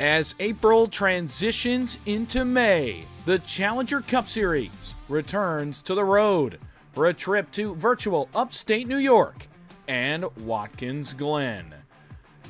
As April transitions into May, the Challenger Cup Series returns to the road for a trip to virtual upstate New York and Watkins Glen.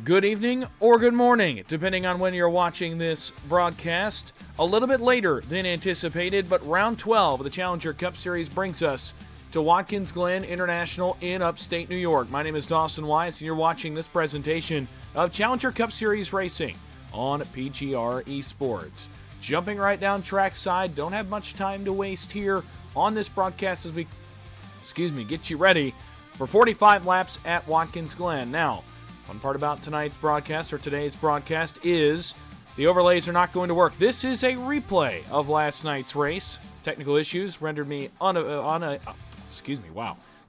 Good evening or good morning, depending on when you're watching this broadcast. A little bit later than anticipated, but round 12 of the Challenger Cup Series brings us to Watkins Glen International in upstate New York. My name is Dawson Wise, and you're watching this presentation of Challenger Cup Series Racing on PGR eSports. Jumping right down trackside, don't have much time to waste here on this broadcast as we, get you ready for 45 laps at Watkins Glen. Now, one part about today's broadcast is the overlays are not going to work. This is a replay of last night's race. Technical issues rendered me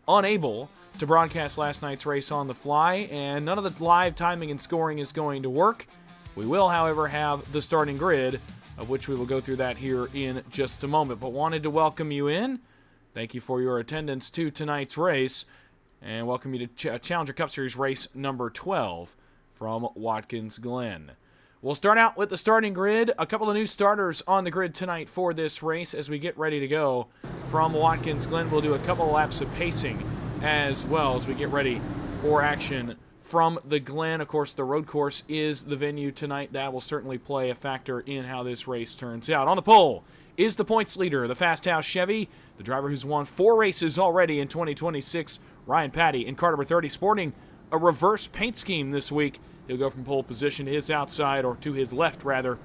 unable to broadcast last night's race on the fly, and none of the live timing and scoring is going to work. We will, however, have the starting grid, of which we will go through that here in just a moment. But wanted to welcome you in. Thank you for your attendance to tonight's race, and welcome you to Challenger Cup Series race number 12 from Watkins Glen. We'll start out with the starting grid. A couple of new starters on the grid tonight for this race as we get ready to go from Watkins Glen. We'll do a couple of laps of pacing as well as we get ready for action from the Glen. Of course, the road course is the venue tonight. That will certainly play a factor in how this race turns out. On the pole is the points leader, the Fast House Chevy, the driver who's won 4 races already in 2026, Ryan Patty, in car number 30, sporting a reverse paint scheme this week. He'll go from pole position to his outside, or to his left, rather,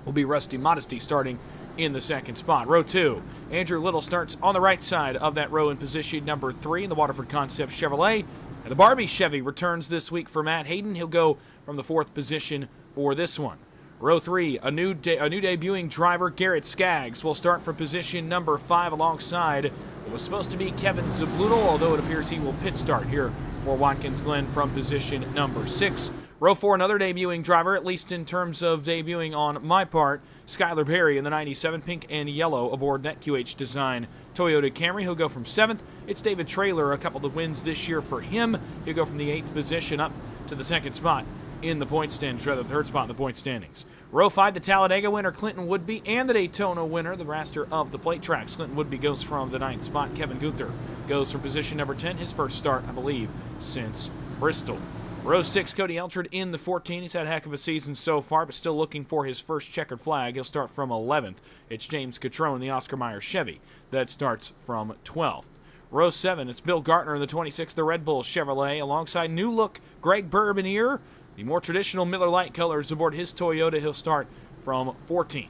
will be Rusty Modesty starting in the second spot. Row 2, Andrew Little starts on the right side of that row in position number 3 in the Waterford Concept Chevrolet. And the Barbie Chevy returns this week for Matt Hayden. He'll go from the 4th position for this one. Row 3, a new debuting driver, Garrett Skaggs, will start from position number 5 alongside what was supposed to be Kevin Zabludel, although it appears he will pit start here for Watkins Glen from position number 6. Row 4, another debuting driver, at least in terms of debuting on my part, Skylar Berry in the 97 pink and yellow aboard that QH Design Toyota Camry. He'll go from 7th. It's David Traylor, a couple of wins this year for him. He'll go from the 8th position up to the 2nd spot in the point standings, rather the 3rd spot in the point standings. Row 5, the Talladega winner, Clinton Woodby, and the Daytona winner, the master of the plate tracks. Clinton Woodby goes from the 9th spot. Kevin Gunther goes from position number 10, his first start, I believe, since Bristol. Row 6, Cody Eltrid in the 14. He's had a heck of a season so far, but still looking for his first checkered flag. He'll start from 11th. It's James Catrone, the Oscar Mayer Chevy, that starts from 12th. Row 7, it's Bill Gartner in the 26th, the Red Bull Chevrolet, alongside new look Greg Bourbonier, the more traditional Miller Lite colors aboard his Toyota. He'll start from 14th.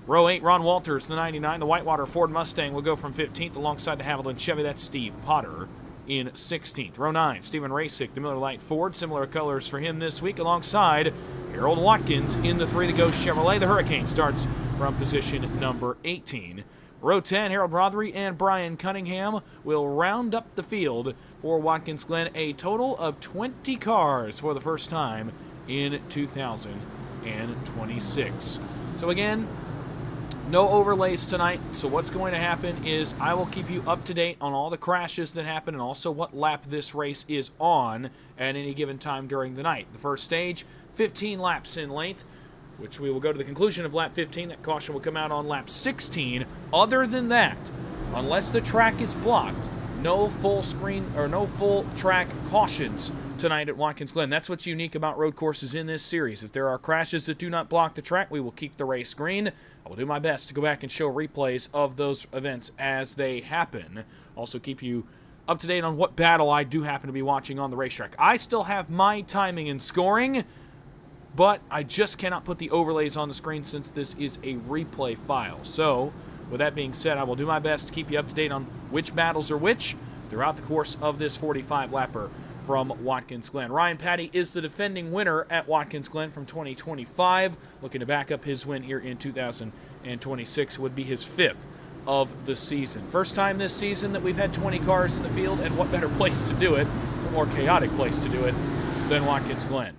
Row 8, Ron Walters, the 99, the Whitewater Ford Mustang, will go from 15th alongside the Haviland Chevy. That's Steve Potter in 16th. Row 9, Stephen Rasick, the Miller Lite Ford, similar colors for him this week, alongside Harold Watkins in the 3, the Ghost Chevrolet. The Hurricane starts from position number 18. Row 10, Harold Rothery and Brian Cunningham will round up the field for Watkins Glen, a total of 20 cars for the first time in 2026. So again, no overlays tonight, so what's going to happen is I will keep you up to date on all the crashes that happen and also what lap this race is on at any given time during the night. The first stage, 15 laps in length, which we will go to the conclusion of lap 15. That caution will come out on lap 16. Other than that, unless the track is blocked, no full screen or no full track cautions tonight at Watkins Glen. That's what's unique about road courses in this series. If there are crashes that do not block the track, we will keep the race green. I will do my best to go back and show replays of those events as they happen. Also keep you up to date on what battle I do happen to be watching on the racetrack. I still have my timing and scoring, but I just cannot put the overlays on the screen since this is a replay file. So, with that being said, I will do my best to keep you up to date on which battles are which throughout the course of this 45-lapper from Watkins Glen. Ryan Patty is the defending winner at Watkins Glen from 2025. Looking to back up his win here in 2026. Would be his 5th of the season. First time this season that we've had 20 cars in the field, and what better place to do it, a more chaotic place to do it, than Watkins Glen.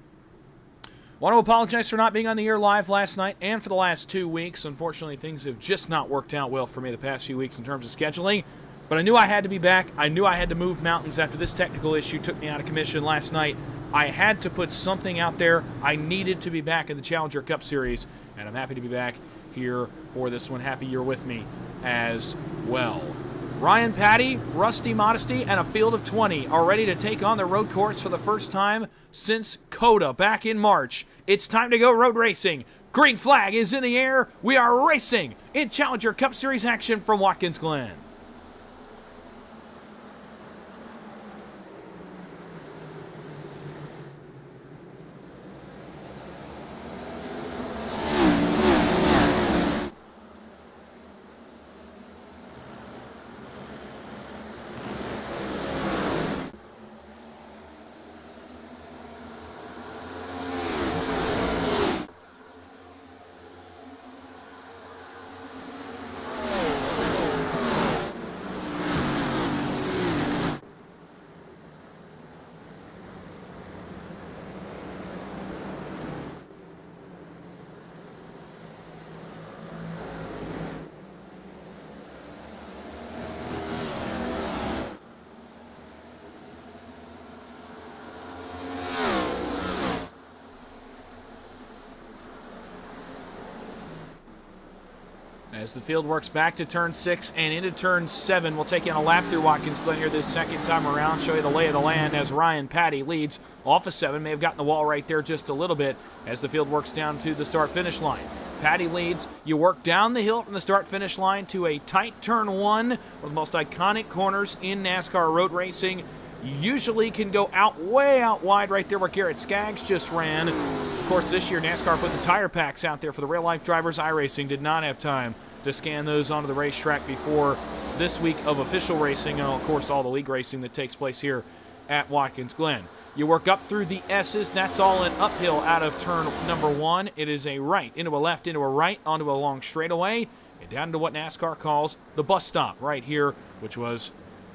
Want to apologize for not being on the air live last night and for the last 2 weeks. Unfortunately, things have just not worked out well for me the past few weeks in terms of scheduling. But I knew I had to be back. I knew I had to move mountains after this technical issue took me out of commission last night. I had to put something out there. I needed to be back in the Challenger Cup Series, and I'm happy to be back here for this one. Happy you're with me as well. Ryan Patty, Rusty Modesty, and a field of 20 are ready to take on the road course for the first time since COTA back in March. It's time to go road racing. Green flag is in the air. We are racing in Challenger Cup Series action from Watkins Glen. As the field works back to turn 6 and into turn 7, we'll take in a lap through Watkins Glen here this second time around, show you the lay of the land as Ryan Patty leads off of 7. May have gotten the wall right there just a little bit as the field works down to the start-finish line. Patty leads. You work down the hill from the start-finish line to a tight turn 1, one of the most iconic corners in NASCAR road racing. You usually can go way out wide right there where Garrett Skaggs just ran. Of course, this year NASCAR put the tire packs out there for the real-life drivers. iRacing did not have time to scan those onto the racetrack before this week of official racing and, of course, all the league racing that takes place here at Watkins Glen. You work up through the S's. That's all an uphill out of turn number 1. It is a right, into a left, into a right, onto a long straightaway, and down to what NASCAR calls the bus stop right here, which was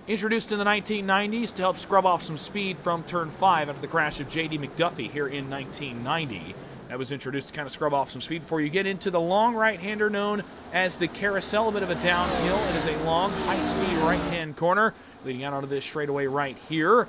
introduced in the 1990s to help scrub off some speed from turn 5 after the crash of J.D. McDuffie here in 1990. That was introduced to kind of scrub off some speed before you get into the long right-hander known as the Carousel, a bit of a downhill. It is a long, high-speed right-hand corner leading out onto this straightaway right here. A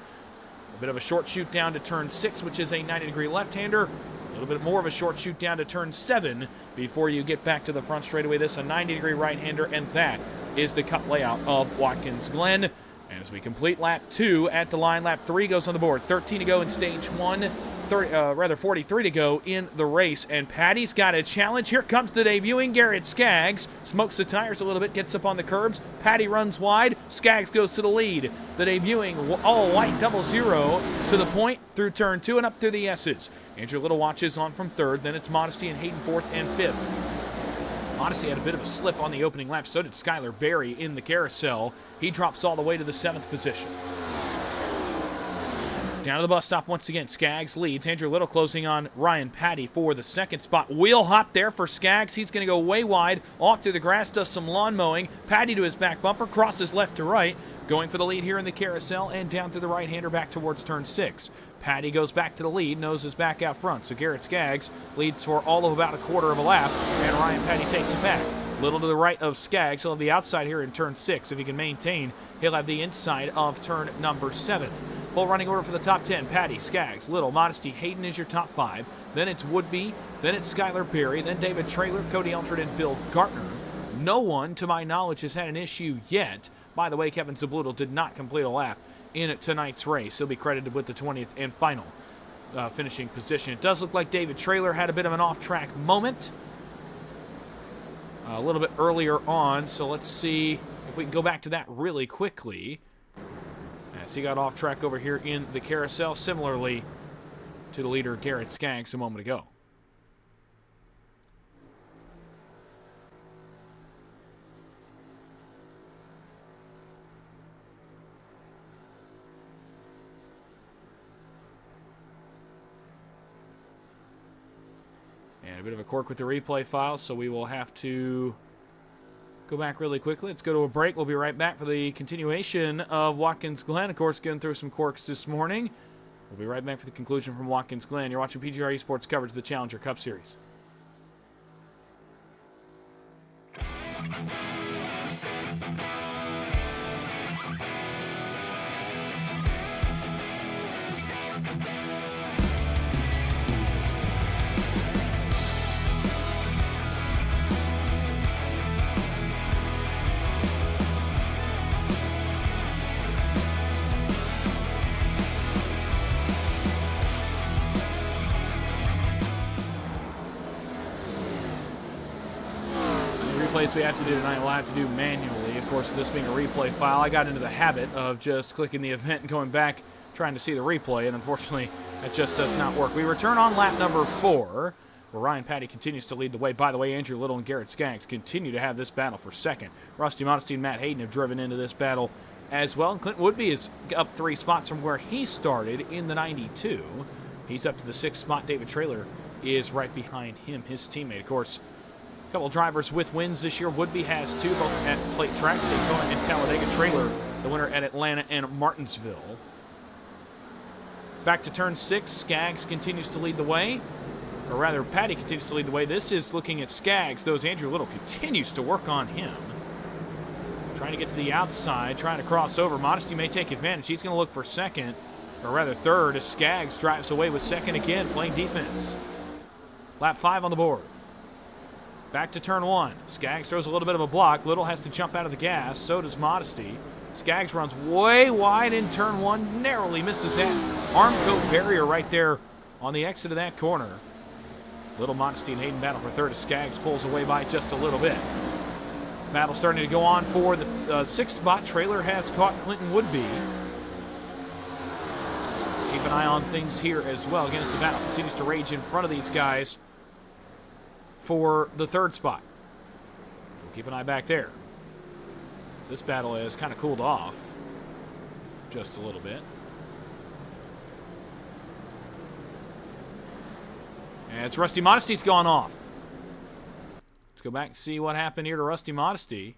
bit of a short shoot down to turn 6, which is a 90-degree left-hander. A little bit more of a short shoot down to turn 7 before you get back to the front straightaway. This a 90-degree right-hander, and that is the cup layout of Watkins Glen. And as we complete lap 2 at the line, lap 3 goes on the board. 13 to go in stage 1. 43 to go in the race, and Patty's got a challenge. Here comes the debuting Garrett Skaggs. Smokes the tires a little bit, gets up on the curbs. Patty runs wide. Skaggs goes to the lead. The debuting all-white 00 to the point through turn 2 and up through the S's. Andrew Little watches on from 3rd. Then it's Modesty and Hayden 4th and 5th. Modesty had a bit of a slip on the opening lap. So did Skylar Berry in the Carousel. He drops all the way to the 7th position. Down to the bus stop once again. Skaggs leads. Andrew Little closing on Ryan Patty for the 2nd spot. Wheel hop there for Skaggs. He's going to go way wide. Off through the grass, does some lawn mowing. Patty to his back bumper, crosses left to right. Going for the lead here in the Carousel and down through the right-hander back towards turn 6. Patty goes back to the lead. Noses back out front. So Garrett Skaggs leads for all of about a quarter of a lap. And Ryan Patty takes it back. Little to the right of Skaggs. He'll have the outside here in turn 6. If he can maintain, he'll have the inside of turn number 7. Full running order for the top 10. Patty, Skaggs, Little, Modesty, Hayden is your top 5. Then it's Woodby. Then it's Skylar Berry. Then David Traylor, Cody Eldred, and Bill Gartner. No one, to my knowledge, has had an issue yet. By the way, Kevin Zabludel did not complete a lap in tonight's race. He'll be credited with the 20th and final finishing position. It does look like David Traylor had a bit of an off-track moment a little bit earlier on. So let's see if we can go back to that really quickly. As he got off track over here in the Carousel, similarly to the leader Garrett Skaggs a moment ago. And a bit of a quirk with the replay file, so we will have to go back really quickly. Let's go to a break. We'll be right back for the continuation of Watkins Glen. Of course, getting through some quirks this morning. We'll be right back for the conclusion from Watkins Glen. You're watching PGR eSports coverage of the Challenger Cup Series. replays we have to do tonight, we'll have to do manually. Of course, this being a replay file, I got into the habit of just clicking the event and going back, trying to see the replay, and unfortunately, that just does not work. We return on lap number 4, where Ryan Patty continues to lead the way. By the way, Andrew Little and Garrett Skaggs continue to have this battle for second. Rusty Modesty and Matt Hayden have driven into this battle as well. And Clinton Woodby is up 3 spots from where he started in the 92. He's up to the 6th spot. David Traylor is right behind him, his teammate. Of course, a couple of drivers with wins this year. Woodby has 2, both at Plate Tracks, Daytona and Talladega. Traylor, the winner at Atlanta and Martinsville. Back to turn 6, Skaggs continues to lead the way. Or rather, Patty continues to lead the way. This is looking at Skaggs, though, as Andrew Little continues to work on him. Trying to get to the outside, trying to cross over. Modesty may take advantage. He's going to look for second, or rather third, as Skaggs drives away with second again, playing defense. Lap 5 on the board. Back to turn 1. Skaggs throws a little bit of a block. Little has to jump out of the gas. So does Modesty. Skaggs runs way wide in turn 1. Narrowly misses that arm coat barrier right there on the exit of that corner. Little, Modesty, and Hayden battle for third as Skaggs pulls away by just a little bit. Battle starting to go on for the 6th spot. Traylor has caught Clinton Woodby. So keep an eye on things here as well. Again, as the battle continues to rage in front of these guys for the 3rd spot. We'll keep an eye back there. This battle has kind of cooled off just a little bit. As Rusty Modesty's gone off. Let's go back and see what happened here to Rusty Modesty.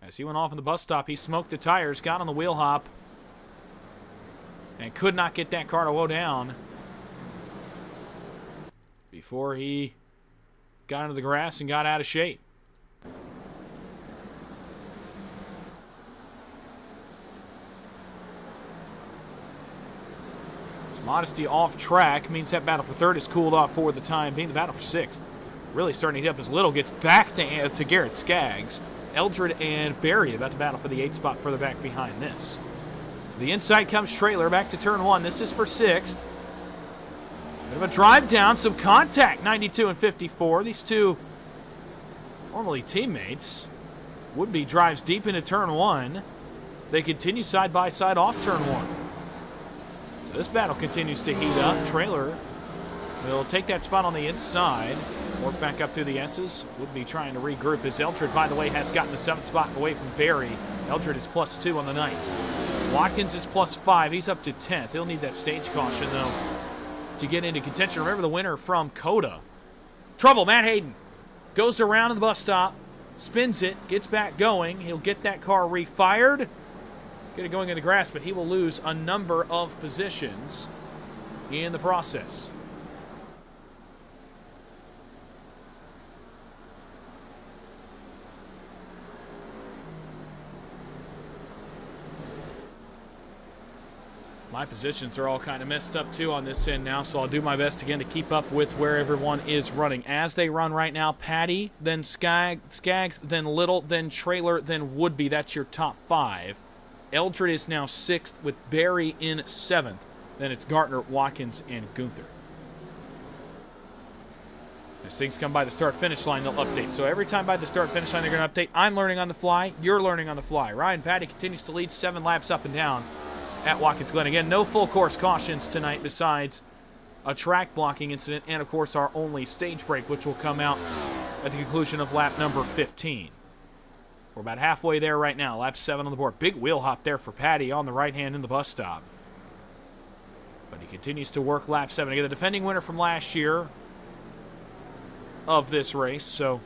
As he went off in the bus stop, he smoked the tires, got on the wheel hop, and could not get that car to woe down before he got into the grass and got out of shape. Modesty off track means that battle for third is cooled off for the time being. The battle for 6th really starting to heat up as Little gets back to Garrett Skaggs. Eldred and Barry about to battle for the 8th spot further back behind this. To the inside comes Traylor back to turn 1. This is for 6th. Bit of a drive down, some contact, 92 and 54. These two normally teammates. Woodby drives deep into turn 1. They continue side by side off turn 1. So this battle continues to heat up. Traylor will take that spot on the inside. Work back up through the S's. Woodby trying to regroup as Eldred, by the way, has gotten the 7th spot away from Barry. Eldred is +2 on the night. Watkins is +5. He's up to 10th. He'll need that stage caution, though, to get into contention. Remember the winner from Coda. Trouble, Matt Hayden. Goes around in the bus stop, spins it, gets back going. He'll get that car refired. Get it going in the grass, but he will lose a number of positions in the process. My positions are all kind of messed up too on this end now, so I'll do my best again to keep up with where everyone is running. As they run right now, Patty, then Skaggs, then Little, then Traylor, then Woodby. That's your top 5. Eldred is now 6th with Barry in 7th. Then it's Gartner, Watkins, and Gunther. As things come by the start-finish line, they'll update. So every time by the start-finish line, they're going to update. I'm learning on the fly. You're learning on the fly. Ryan Patty continues to lead 7 laps up and down at Watkins Glen. Again, no full course cautions tonight besides a track blocking incident and, of course, our only stage break, which will come out at the conclusion of lap number 15. We're about halfway there right now. Lap 7 on the board. Big wheel hop there for Patty on the right hand in the bus stop. But he continues to work lap 7. Again, the defending winner from last year of this race. So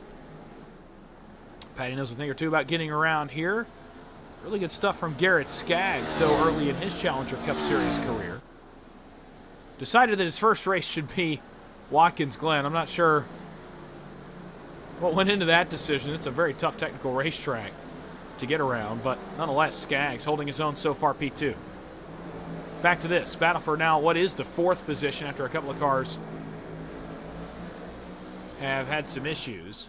Patty knows a thing or two about getting around here. Really good stuff from Garrett Skaggs, though, early in his Challenger Cup Series career. Decided that his first race should be Watkins Glen. I'm not sure what went into that decision. It's a very tough technical racetrack to get around, but nonetheless, Skaggs holding his own so far, P2. Back to this. Battle for now what is the 4th position after a couple of cars have had some issues.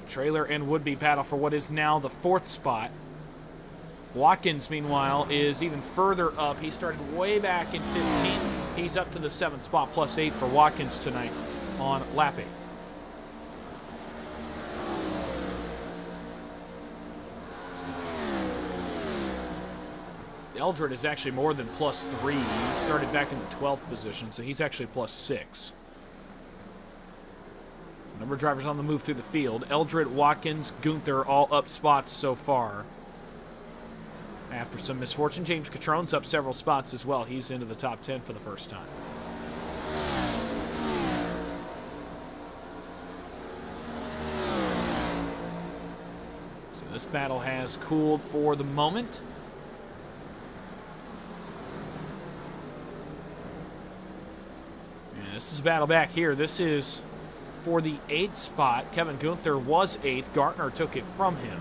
Traylor and Woodby battle for what is now the 4th spot. Watkins, meanwhile, is even further up. He started way back in 15th. He's up to the 7th spot, +8 for Watkins tonight on lap 8. Eldred is actually more than +3. He started back in the 12th position, so he's actually +6. Number of drivers on the move through the field. Eldred, Watkins, Gunther, all up spots so far. After some misfortune, James Catrone's up several spots as well. He's into the top 10 for the first time. So this battle has cooled for the moment. And this is a battle back here. This is for the 8th spot. Kevin Gunther was 8th. Gartner took it from him.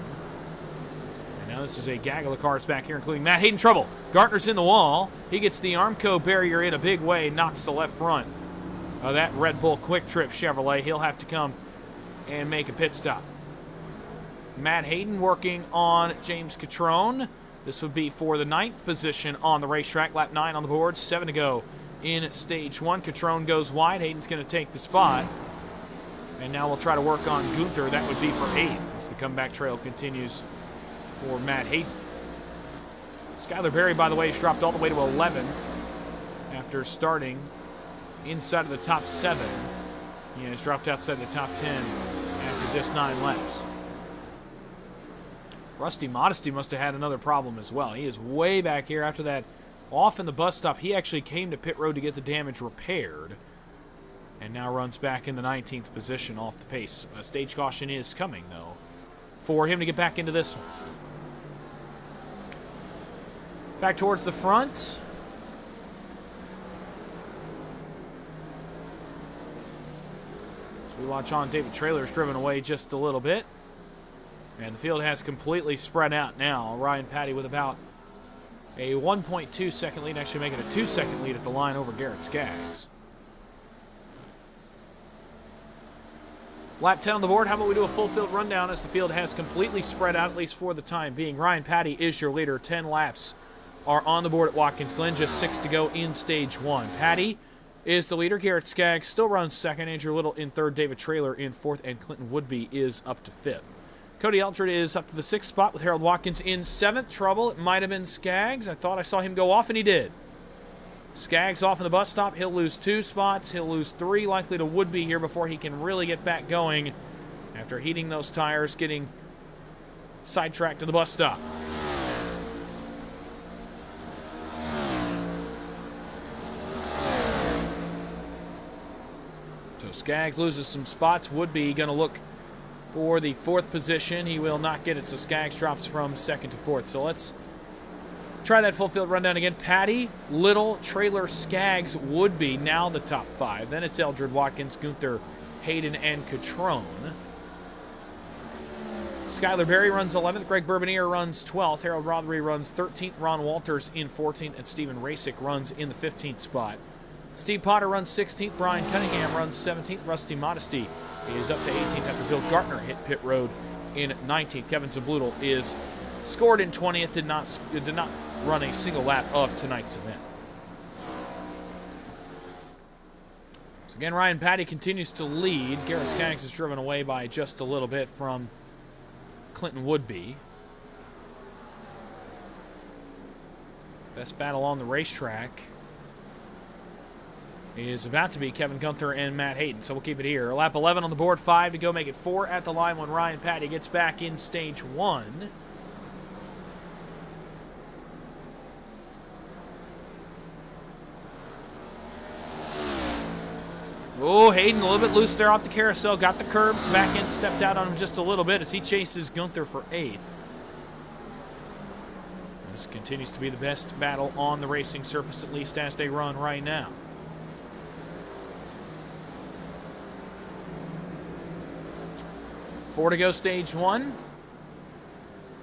And now this is a gaggle of cars back here, including Matt Hayden. Trouble. Gartner's in the wall. He gets the Armco barrier in a big way, knocks the left front of that Red Bull Quick Trip Chevrolet. He'll have to come and make a pit stop. Matt Hayden working on James Catrone. This would be for the 9th position on the racetrack. Lap 9 on the board. 7 to go in stage 1. Catrone goes wide. Hayden's going to take the spot. And now we'll try to work on Gunther. That would be for 8th as the comeback trail continues for Matt Hayden. Skylar Berry, by the way, has dropped all the way to 11th after starting inside of the top 7. He has dropped outside the top 10 after just 9 laps. Rusty Modesty must have had another problem as well. He is way back here after that off in the bus stop. He actually came to pit road to get the damage repaired. And now runs back in the 19th position off the pace. A stage caution is coming, though, for him to get back into this one. Back towards the front. As we watch on, David Traylor's driven away just a little bit. And the field has completely spread out now. Ryan Patty with about a 1.2 second lead, actually making a 2-second lead at the line over Garrett Skaggs. Lap 10 on the board. How about we do a full field rundown as the field has completely spread out, at least for the time being. Ryan Patty is your leader. 10 laps are on the board at Watkins Glen. Just 6 to go in stage 1. Patty is the leader. Garrett Skaggs still runs second. Andrew Little in third. David Traylor in fourth. And Clinton Woodby is up to 5th. Cody Eldred is up to the 6th spot with Harold Watkins in 7th. Trouble. It might have been Skaggs. I thought I saw him go off, and he did. Skaggs off in the bus stop. He'll lose 2 spots. He'll lose 3, likely to Woodby here before he can really get back going after heating those tires, getting sidetracked to the bus stop. So Skaggs loses some spots. Woodby going to look for the 4th position. He will not get it, so Skaggs drops from 2nd to 4th. So let's try that full field rundown again. Patty, Little, Traylor, Skaggs, Woodby, now the top 5. Then it's Eldred, Watkins, Gunther, Hayden, and Catrone. Skylar Berry runs 11th. Greg Bourbonier runs 12th. Harold Rothery runs 13th. Ron Walters in 14th. And Stephen Rasick runs in the 15th spot. Steve Potter runs 16th. Brian Cunningham runs 17th. Rusty Modesty is up to 18th after Bill Gartner hit pit road in 19th. Kevin Zabloodle is scored in 20th. Did not run a single lap of tonight's event. So again, Ryan Patty continues to lead. Garrett Skaggs is driven away by just a little bit from Clinton Woodby. Best battle on the racetrack is about to be Kevin Gunther and Matt Hayden, so we'll keep it here. Lap 11 on the board, 5 to go, make it 4 at the line when Ryan Patty gets back in stage 1. Oh, Hayden a little bit loose there off the carousel. Got the curbs, back in, stepped out on him just a little bit as he chases Gunther for 8th. This continues to be the best battle on the racing surface, at least as they run right now. Four to go, stage 1.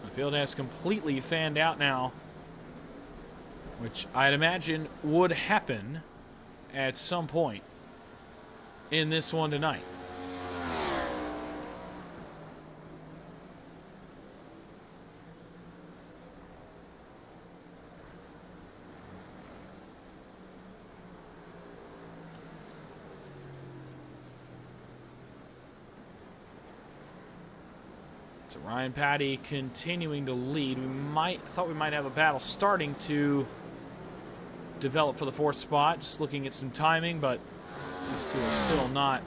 The field has completely fanned out now, which I'd imagine would happen at some point in this one tonight. So Ryan Patty continuing to lead. Thought we might have a battle starting to develop for the 4th spot. Just looking at some timing, but these two are still not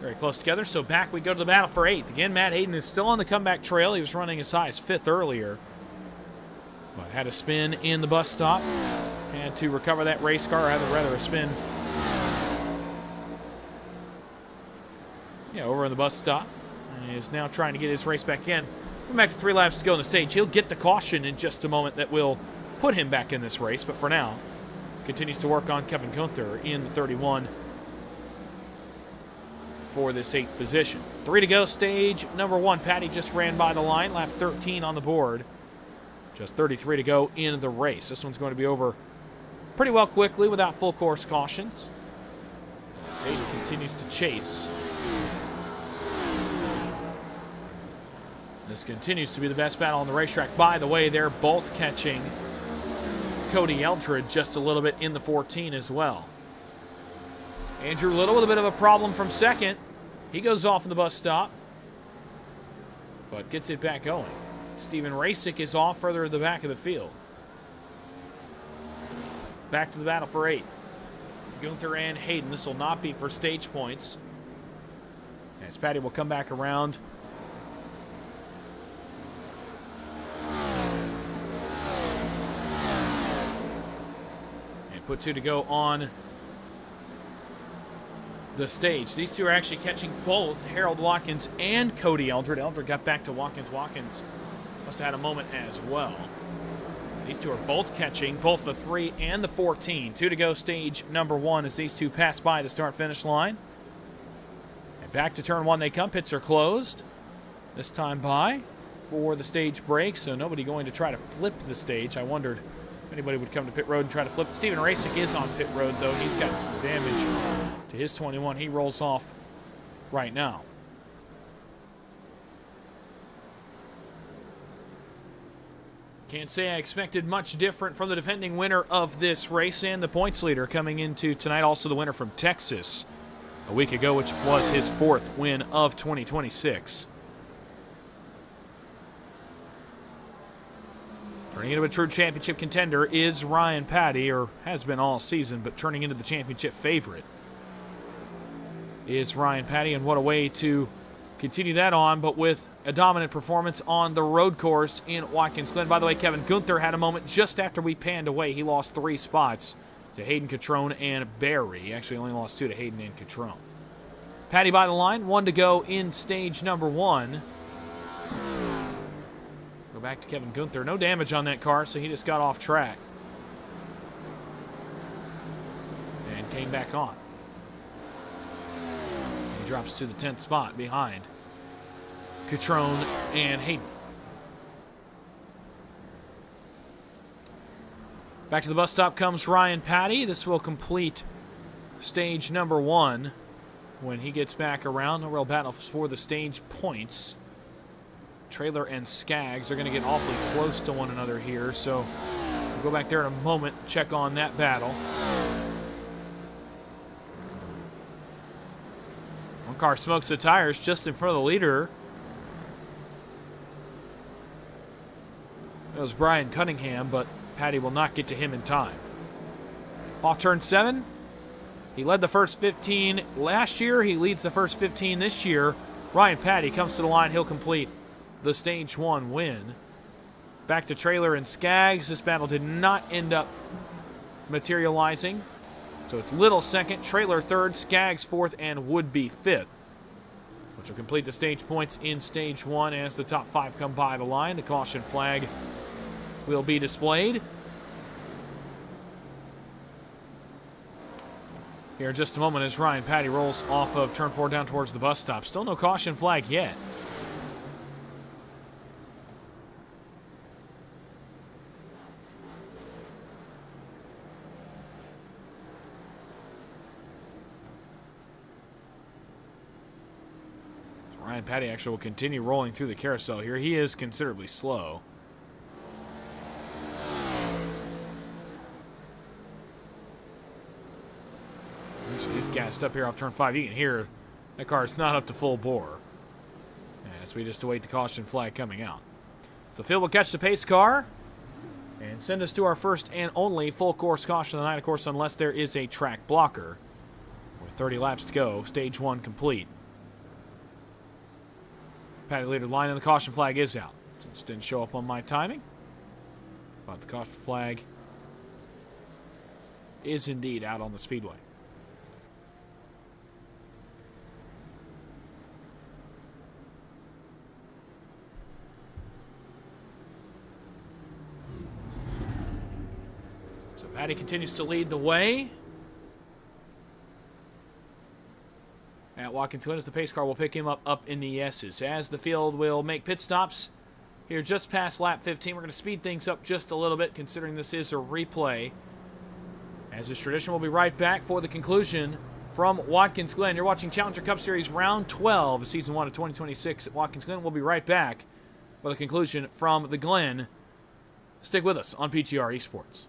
very close together. So back we go to the battle for 8th. Again, Matt Hayden is still on the comeback trail. He was running as high as 5th earlier, but had a spin in the bus stop. Had to recover that race car, rather a spin. Yeah, over in the bus stop. And he is now trying to get his race back in. Going back to 3 laps to go on the stage. He'll get the caution in just a moment that will put him back in this race. But for now, continues to work on Kevin Gunther in the 31 for this 8th position. 3 to go, stage number 1. Patty just ran by the line, lap 13 on the board. Just 33 to go in the race. This one's going to be over pretty well quickly without full course cautions. As Hayden continues to chase. This continues to be the best battle on the racetrack. By the way, they're both catching Cody Eldred just a little bit in the 14 as well. Andrew Little with a bit of a problem from 2nd. He goes off in the bus stop, but gets it back going. Steven Rasick is off further to the back of the field. Back to the battle for 8th. Gunther and Hayden. This will not be for stage points, as Patty will come back around. And put 2 to go on the stage. These two are actually catching both Harold Watkins and Cody Eldred. Eldred got back to Watkins. Watkins must have had a moment as well. These two are both catching both the 3 and the 14. 2 to go, stage number 1, as these two pass by the start-finish line. And back to turn 1 they come. Pits are closed. This time by for the stage break, so nobody going to try to flip the stage. I wondered if anybody would come to pit road and try to flip. Steven Rasick is on pit road, though. He's got some damage to his 21. He rolls off right now. Can't say I expected much different from the defending winner of this race and the points leader coming into tonight. Also the winner from Texas a week ago, which was his 4th win of 2026. Turning into a true championship contender is Ryan Patty, or has been all season, but turning into the championship favorite is Ryan Patty, and what a way to continue that on, but with a dominant performance on the road course in Watkins Glen. By the way, Kevin Gunther had a moment just after we panned away. He lost 3 spots to Hayden Catrone and Barry. He actually only lost 2 to Hayden and Catrone. Patty by the line, 1 to go in stage number 1. Go back to Kevin Gunther. No damage on that car, so he just got off track and came back on. He drops to the 10th spot behind Catrone and Hayden. Back to the bus stop comes Ryan Patty. This will complete stage number 1. When he gets back around, no real battle for the stage points. Trailer and Skaggs are going to get awfully close to one another here, so we'll go back there in a moment, check on that battle. One car smokes the tires just in front of the leader. That was Brian Cunningham, but Patty will not get to him in time. Off turn 7. He led the first 15 last year. He leads the first 15 this year. Ryan Patty comes to the line. He'll complete the stage 1 win. Back to Trailer and Skaggs. This battle did not end up materializing. So it's Little 2nd, Trailer 3rd, Skaggs 4th, and would-be 5th, which will complete the stage points in stage 1 as the top 5 come by the line. The caution flag will be displayed here in just a moment as Ryan Patty rolls off of turn 4 down towards the bus stop. Still no caution flag yet. So Ryan Patty actually will continue rolling through the carousel here. He is considerably slow. He's gassed up here off turn 5. You can hear that car is not up to full bore. as we just await the caution flag coming out. So the field will catch the pace car and send us to our first and only full course caution of the night, of course, unless there is a track blocker. With 30 laps to go, stage 1 complete. Paddy leader line and the caution flag is out. So it didn't show up on my timing. But the caution flag is indeed out on the speedway. So Paddy continues to lead the way at Watkins Glen as the pace car will pick him up in the S's. As the field will make pit stops here just past lap 15, we're going to speed things up just a little bit considering this is a replay. As is tradition, we'll be right back for the conclusion from Watkins Glen. You're watching Challenger Cup Series Round 12, Season 1 of 2026 at Watkins Glen. We'll be right back for the conclusion from the Glen. Stick with us on PGR eSports.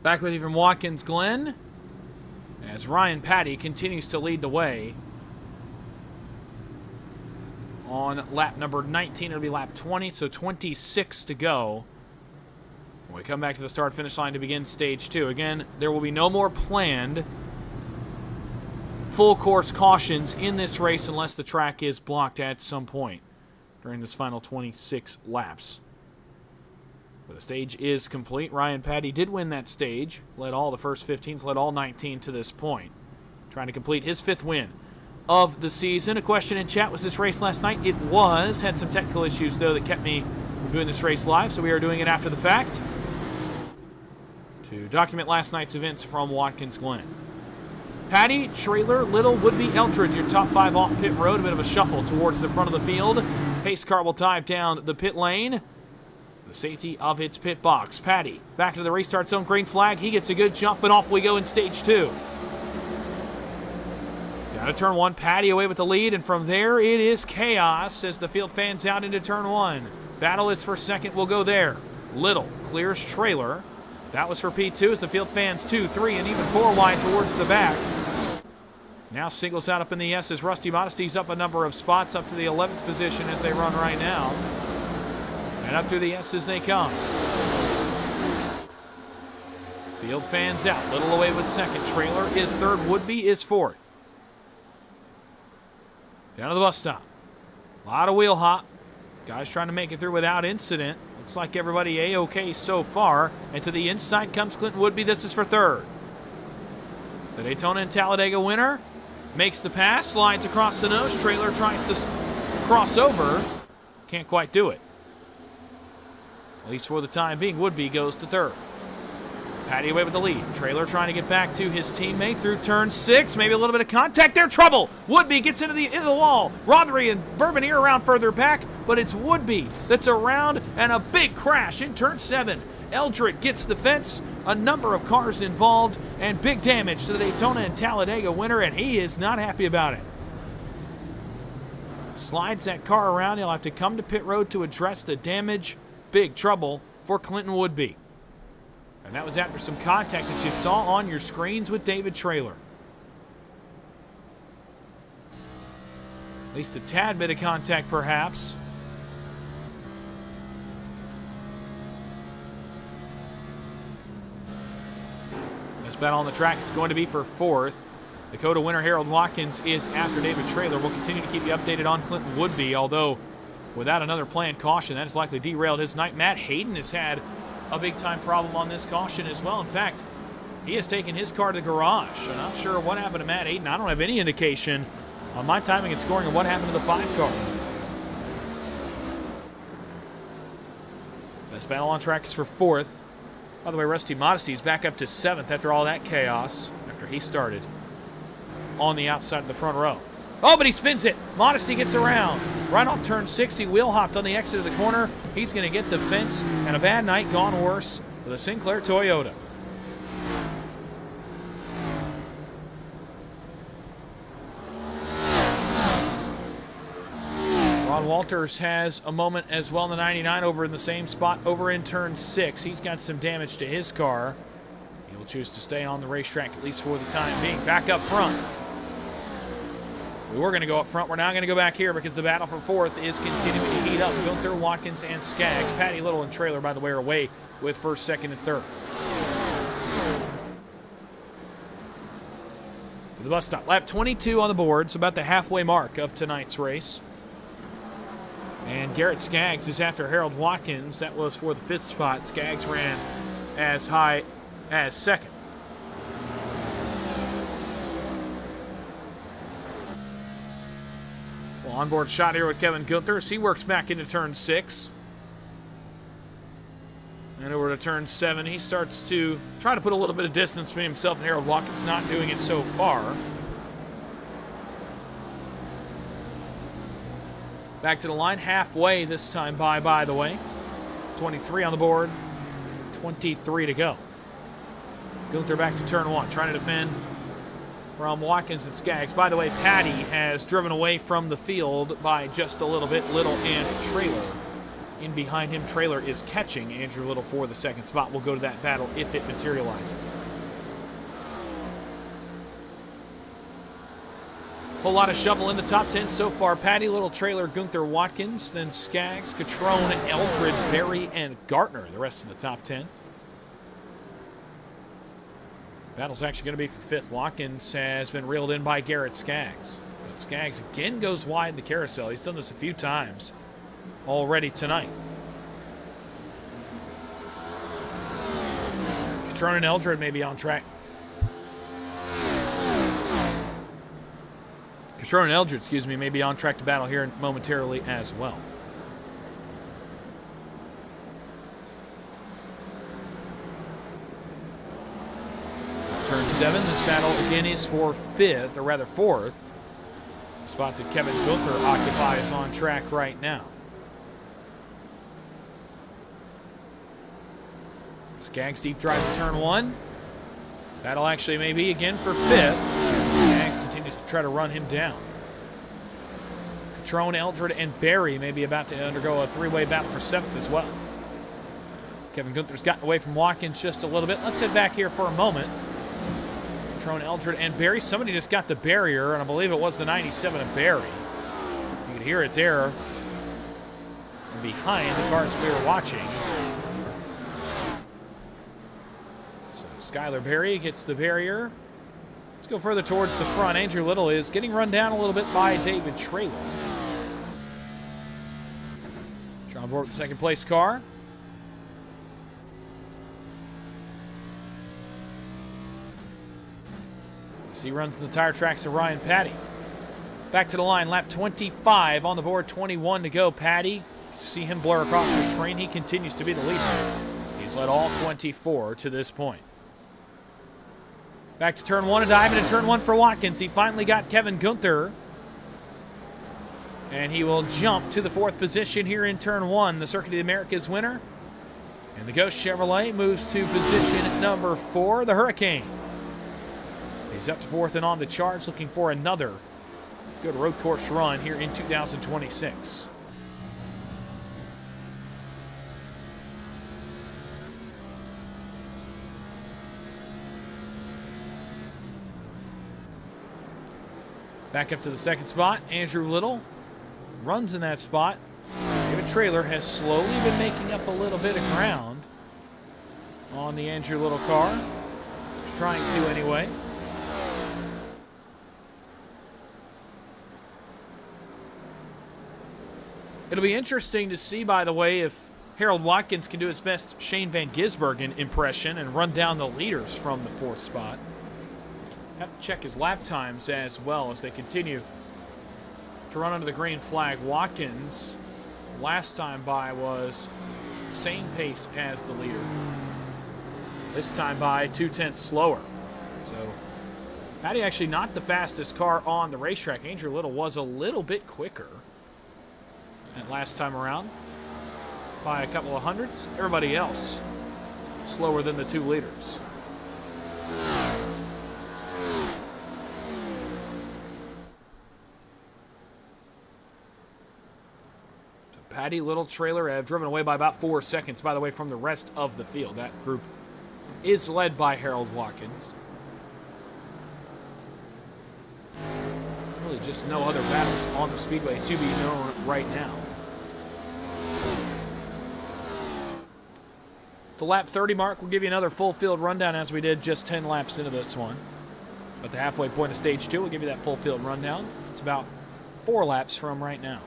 Back with you from Watkins Glen as Ryan Paddy continues to lead the way on lap number 19. It'll be lap 20, so 26 to go. When we come back to the start-finish line to begin stage 2. Again, there will be no more planned full course cautions in this race unless the track is blocked at some point during this final 26 laps. The stage is complete. Ryan Paddy did win that stage. Led all the first 15s, led all 19 to this point. Trying to complete his 5th win of the season. A question in chat, was this race last night? It was. Had some technical issues, though, that kept me from doing this race live, so we are doing it after the fact to document last night's events from Watkins Glen. Paddy, Trailer, Little, Woodby, Eldred, your top 5 off pit road. A bit of a shuffle towards the front of the field. Pace car will dive down the pit lane. The safety of its pit box. Paddy back to the restart zone. Green flag. He gets a good jump, and off we go in stage 2. Down to turn 1. Paddy away with the lead, and from there it is chaos as the field fans out into turn 1. Battle is for second. We'll go there. Little clears Trailer. That was for P2 as the field fans 2, 3, and even 4 wide towards the back. Now singles out up in the S's. Rusty Modesty's up a number of spots up to the 11th position as they run right now. And up through the S's they come. Field fans out. Little away with second. Trailer is third. Woodby is fourth. Down to the bus stop. A lot of wheel hop. Guys trying to make it through without incident. Looks like everybody A-OK so far. And to the inside comes Clinton Woodby. This is for third. The Daytona and Talladega winner makes the pass. Slides across the nose. Trailer tries to cross over. Can't quite do it. At least for the time being, Woodby goes to third. Paddy away with the lead. Trailer trying to get back to his teammate through turn 6. Maybe a little bit of contact there. Trouble. Woodby gets into the wall. Rothery and Bourbonier around further back, but it's Woodby that's around, and a big crash in turn 7. Eldred gets the fence. A number of cars involved, and big damage to the Daytona and Talladega winner, and he is not happy about it. Slides that car around. He'll have to come to pit road to address the damage. Big trouble for Clinton Woodby. And that was after some contact that you saw on your screens with David Trailer. At least a tad bit of contact, perhaps. This battle on the track is going to be for fourth. Dakota winner Harold Watkins is after David Trailer. We'll continue to keep you updated on Clinton Woodby, although without another planned caution, that has likely derailed his night. Matt Hayden has had a big-time problem on this caution as well. In fact, he has taken his car to the garage. I'm not sure what happened to Matt Hayden. I don't have any indication on my timing and scoring and what happened to the 5 car. Best battle on track is for 4th. By the way, Rusty Modesty is back up to 7th after all that chaos, after he started on the outside of the front row. Oh, but he spins it. Modesty gets around. Right off turn 6, he wheel hopped on the exit of the corner. He's going to get the fence, and a bad night gone worse for the Sinclair Toyota. Ron Walters has a moment as well in the 99 over in the same spot over in turn 6. He's got some damage to his car. He will choose to stay on the racetrack at least for the time being. Back up front. We were going to go up front. We're now going to go back here because the battle for 4th is continuing to heat up. Gunther, Watkins, and Skaggs. Patty Little and Trailer, by the way, are away with 1st, 2nd, and 3rd. The bus stop. Lap 22 on the board. So about the halfway mark of tonight's race. And Garrett Skaggs is after Harold Watkins. That was for the 5th spot. Skaggs ran as high as 2nd. Well, onboard shot here with Kevin Gunther as he works back into turn 6. And over to turn 7, he starts to try to put a little bit of distance between himself and Harold Watkins, not doing it so far. Back to the line, halfway this time by the way. 23 on the board, 23 to go. Gunther back to turn 1, trying to defend from Watkins and Skaggs. By the way, Patty has driven away from the field by just a little bit. Little and Trailer. In behind him, Trailer is catching Andrew Little for the 2nd spot. We'll go to that battle if it materializes. Whole lot of shuffle in the top 10 so far. Patty Little, Trailer, Gunther, Watkins, then Skaggs, Catrone, Eldred, Berry, and Gartner, the rest of the top 10. Battle's actually going to be for 5th. Watkins has been reeled in by Garrett Skaggs. But Skaggs again goes wide in the carousel. He's done this a few times already tonight. Catrone and Eldred may be on track. Catrone and Eldred, may be on track to battle here momentarily as well. Turn 7, this battle again is for 5th, or rather 4th. The spot that Kevin Gunther occupies on track right now. Skaggs deep drive to turn 1. Battle actually may be again for 5th. Skaggs continues to try to run him down. Catrone, Eldred, and Berry may be about to undergo a 3-way battle for 7th as well. Kevin Gunther's gotten away from Watkins just a little bit. Let's head back here for a moment. Catrone, Eldred, and Berry. Somebody just got the barrier, and I believe it was the 97 of Berry. You can hear it there behind the cars we were watching. So Skylar Berry gets the barrier. Let's go further towards the front. Andrew Little is getting run down a little bit by David Trailer. John board with the 2nd place car. He runs the tire tracks of Ryan Patty. Back to the line, lap 25 on the board, 21 to go. Patty, see him blur across your screen. He continues to be the leader. He's led all 24 to this point. Back to turn 1, a dive into turn 1 for Watkins. He finally got Kevin Gunther. And he will jump to the 4th position here in turn 1, the Circuit of the Americas winner. And the Ghost Chevrolet moves to position number 4, the Hurricane. He's up to 4th and on the charts, looking for another good road course run here in 2026. Back up to the 2nd spot, Andrew Little runs in that spot. David Trailer has slowly been making up a little bit of ground on the Andrew Little car. He's trying to anyway. It'll be interesting to see, by the way, if Harold Watkins can do his best Shane Van Gisbergen impression and run down the leaders from the 4th spot. Have to check his lap times as well as they continue to run under the green flag. Watkins, last time by, was same pace as the leader. This time by 2/10 slower. So Patty actually not the fastest car on the racetrack. Andrew Little was a little bit quicker that last time around by a couple of hundredths. Everybody else slower than the two leaders. So Patty, Little, Trailer have driven away by about 4 seconds, by the way, from the rest of the field. That group is led by Harold Watkins. Really just no other battles on the speedway to be known right now. The lap 30 mark will give you another full field rundown as we did just 10 laps into this one. But the halfway point of stage 2 will give you that full field rundown. It's about 4 laps from right now.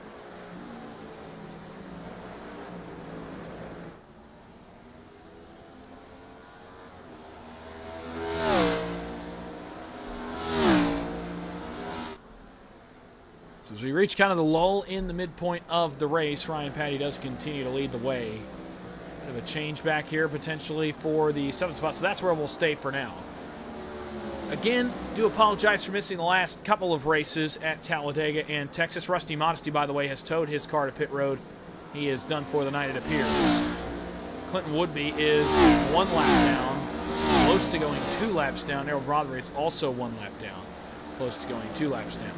So as we reach kind of the lull in the midpoint of the race, Ryan Patty does continue to lead the way. Bit of a change back here potentially for the 7th spot, so that's where we'll stay for now. Again, do apologize for missing the last couple of races at Talladega and Texas. Rusty Modesty, by the way, has towed his car to pit road. He is done for the night, it appears. Clinton Woodby is 1 lap down, close to going 2 laps down. Errol Brothery is also 1 lap down, close to going 2 laps down.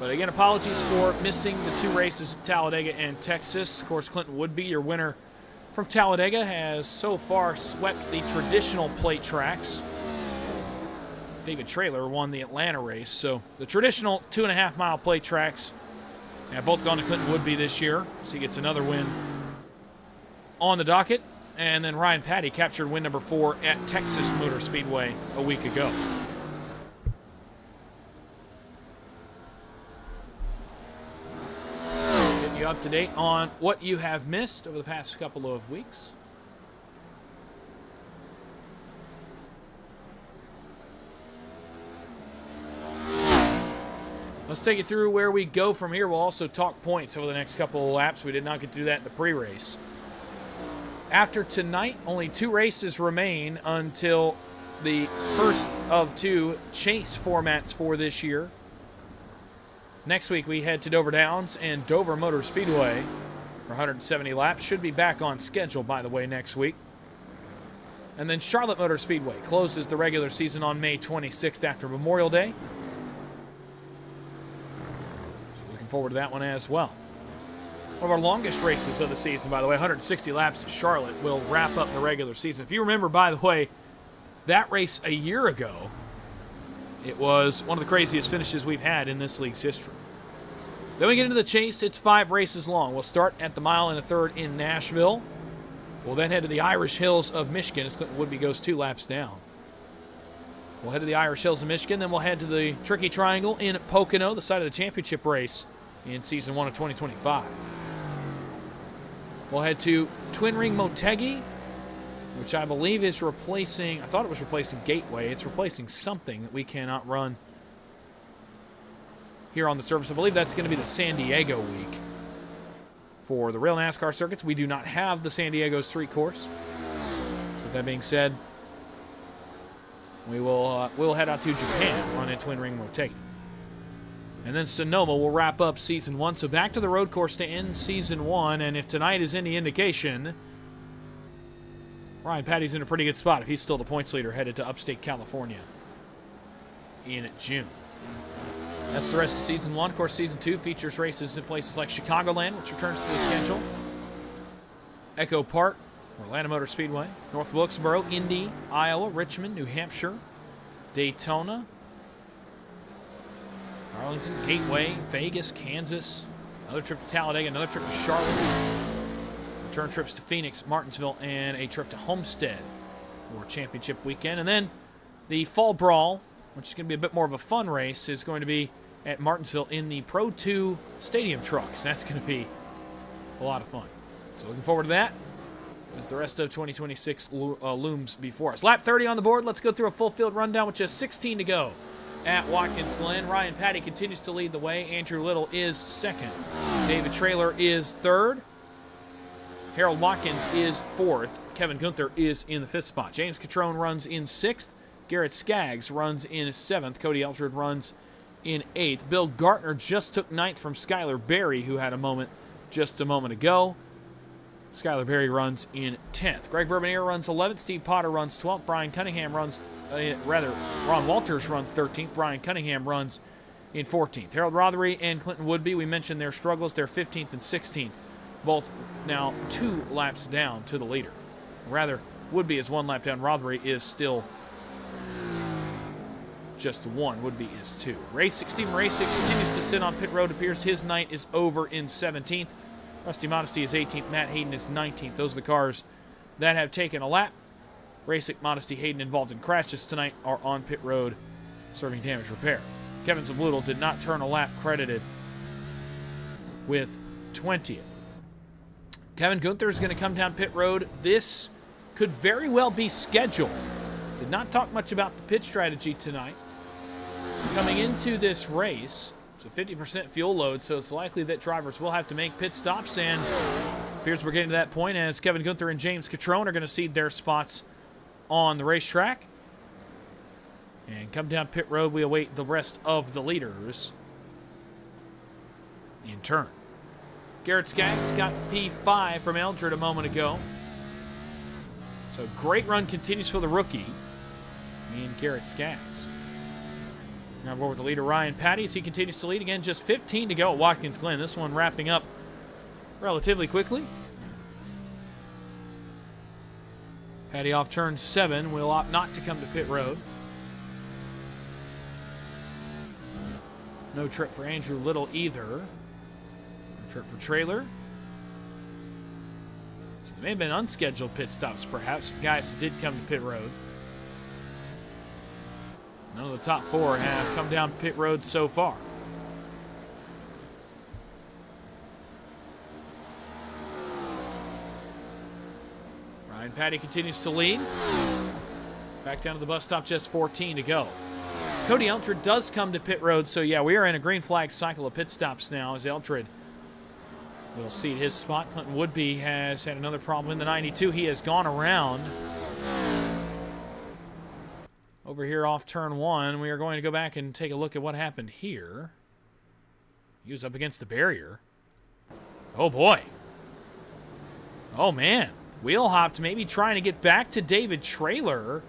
But again, apologies for missing the 2 races at Talladega and Texas. Of course, Clinton Woodby, your winner from Talladega, has so far swept the traditional plate tracks. David Traylor won the Atlanta race, so the traditional 2.5-mile plate tracks have both gone to Clinton Woodby this year, so he gets another win on the docket. And then Ryan Patty captured win number 4 at Texas Motor Speedway a week ago. Up to date on what you have missed over the past couple of weeks. Let's take you through where we go from here. We'll also talk points over the next couple of laps. We did not get to do that in the pre-race. After tonight, only 2 races remain until the first of 2 chase formats for this year. Next week, we head to Dover Downs and Dover Motor Speedway for 170 laps. Should be back on schedule, by the way, next week. And then Charlotte Motor Speedway closes the regular season on May 26th after Memorial Day. So looking forward to that one as well. One of our longest races of the season, by the way, 160 laps at Charlotte will wrap up the regular season. If you remember, by the way, that race a year ago, it was one of the craziest finishes we've had in this league's history. Then we get into the chase. It's 5 races long. We'll start at the 1 1/3 in Nashville. We'll then head to the Irish Hills of Michigan as Clinton Woodby goes 2 laps down. We'll head to the Irish Hills of Michigan. Then we'll head to the Tricky Triangle in Pocono, the site of the championship race in Season 1 of 2025. We'll head to Twin Ring Motegi, which I believe is replacing, I thought it was replacing Gateway. It's replacing something that we cannot run here on the surface. I believe that's going to be the San Diego week for the real NASCAR circuits. We do not have the San Diego street course. So with that being said, we'll head out to Japan, run at Twin Ring Motegi. And then Sonoma will wrap up Season 1. So back to the road course to end Season 1. And if tonight is any indication, Ryan Patty's in a pretty good spot if he's still the points leader headed to upstate California in June. That's the rest of Season 1. Of course, Season 2 features races in places like Chicagoland, which returns to the schedule, Echo Park, Atlanta Motor Speedway, North Wilkesboro, Indy, Iowa, Richmond, New Hampshire, Daytona, Arlington, Gateway, Vegas, Kansas, another trip to Talladega, another trip to Charlotte, return trips to Phoenix, Martinsville, and a trip to Homestead for championship weekend. And then the Fall Brawl, which is going to be a bit more of a fun race, is going to be at Martinsville in the Pro 2 Stadium trucks. That's going to be a lot of fun. So looking forward to that as the rest of 2026 looms before us. Lap 30 on the board. Let's go through a full field rundown with just 16 to go at Watkins Glen. Ryan Patty continues to lead the way. Andrew Little is second. David Traylor is third. Harold Watkins is fourth. Kevin Gunther is in the fifth spot. James Catrone runs in sixth. Garrett Skaggs runs in seventh. Cody Eldred runs in eighth. Bill Gartner just took ninth from Skylar Berry, who had a moment just a moment ago. Skylar Berry runs in 10th. Greg Bourbonier runs 11th. Steve Potter runs 12th. Ron Walters runs 13th. Brian Cunningham runs in 14th. Harold Rothery and Clinton Woodby, we mentioned their struggles. They're 15th and 16th, both now 2 laps down to the leader. Rather, Woodby is 1 lap down. Rothery is still just 1. Woodby is 2. Stephen Raystick continues to sit on pit road. Appears his night is over in 17th. Rusty Modesty is 18th. Matt Hayden is 19th. Those are the cars that have taken a lap. Raystick, Modesty, Hayden involved in crashes tonight are on pit road serving damage repair. Kevin Zabloodle did not turn a lap, credited with 20th. Kevin Gunther is going to come down pit road. This could very well be scheduled. Did not talk much about the pit strategy tonight. Coming into this race, it's a 50% fuel load, so it's likely that drivers will have to make pit stops, and appears we're getting to that point as Kevin Gunther and James Catrone are going to cede their spots on the racetrack. And come down pit road, we await the rest of the leaders in turn. Garrett Skaggs got P5 from Eldred a moment ago. So great run continues for the rookie and Garrett Skaggs. Now we're with the leader, Ryan Patty, as he continues to lead. Again, just 15 to go at Watkins Glen. This one wrapping up relatively quickly. Patty off turn 7 will opt not to come to pit road. No trip for Andrew Little either. No trip for Traylor. So there may have been unscheduled pit stops, perhaps. The guys did come to pit road. None of the top 4 have come down pit road so far. Ryan Patty continues to lead. Back down to the bus stop, just 14 to go. Cody Eldred does come to pit road, so yeah, we are in a green flag cycle of pit stops now as Eldred will cede his spot. Clinton Woodby has had another problem in the 92. He has gone around. Over here off turn 1, we are going to go back and take a look at what happened here. He was up against the barrier. Oh boy. Oh man. Wheel hopped, maybe trying to get back to David Traylor.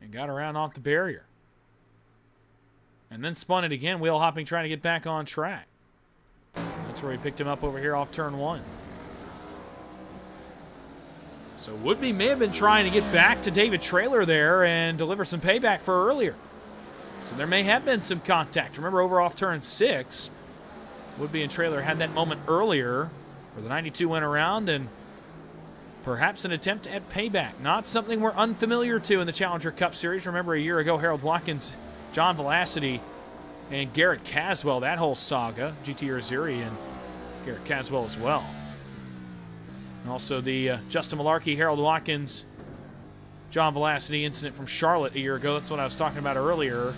And got around off the barrier. And then spun it again, wheel hopping, trying to get back on track. That's where he picked him up over here off turn 1. So Woodby may have been trying to get back to David Traylor there and deliver some payback for earlier. So there may have been some contact. Remember, over off turn 6, Woodby and Traylor had that moment earlier where the 92 went around, and perhaps an attempt at payback. Not something we're unfamiliar to in the Challenger Cup Series. Remember, a year ago, Harold Watkins, John Velocity, and Garrett Caswell, that whole saga. GT Rizuri and Garrett Caswell as well. And also the Justin Malarkey, Harold Watkins, John Velocity incident from Charlotte a year ago. That's what I was talking about earlier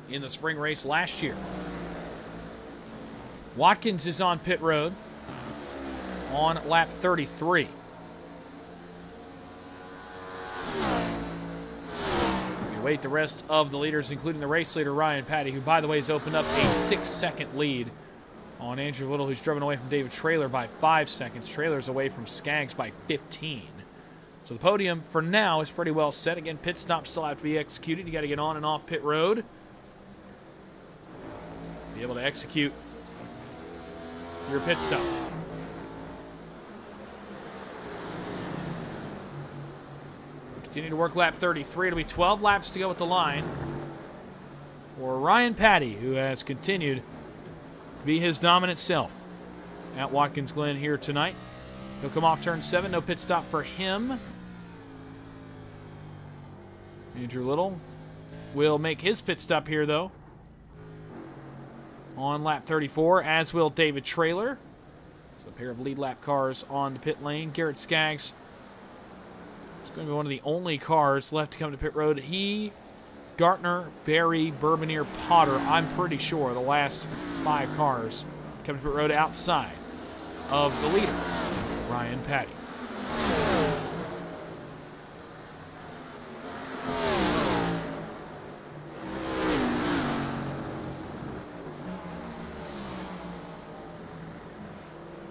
in the spring race last year. Watkins is on pit road on lap 33. We await the rest of the leaders, including the race leader, Ryan Patty, who, by the way, has opened up a 6-second lead on Andrew Little, who's driven away from David Traylor by 5 seconds. Traylor's away from Skaggs by 15. So the podium, for now, is pretty well set. Again, pit stops still have to be executed. You got to get on and off pit road. Be able to execute your pit stop. We continue to work lap 33. It'll be 12 laps to go at the line for Ryan Patty, who has continued be his dominant self at Watkins Glen here tonight. He'll come off turn 7. No pit stop for him. Andrew Little will make his pit stop here, though, on lap 34, as will David Traylor. So pair of lead lap cars on the pit lane. Garrett Skaggs is going to be one of the only cars left to come to pit road. He, Gartner, Barry, Bourbonier, Potter, I'm pretty sure the last 5 cars come to pit road outside of the leader, Ryan Patty.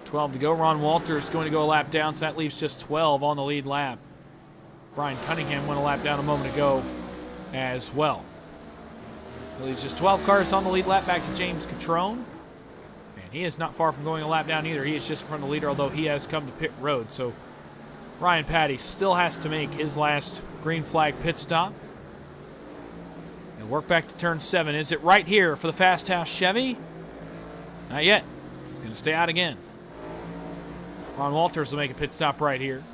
.12 to go. Ron Walters is going to go a lap down, so that leaves just 12 on the lead lap. Brian Cunningham went a lap down a moment ago as well. So leaves just 12 cars on the lead lap, back to James Catrone. And he is not far from going a lap down either. He is just in front of the leader, although he has come to pit road. So Ryan Patty still has to make his last green flag pit stop. And work back to turn 7. Is it right here for the Fast House Chevy? Not yet. He's going to stay out again. Ron Walters will make a pit stop right here.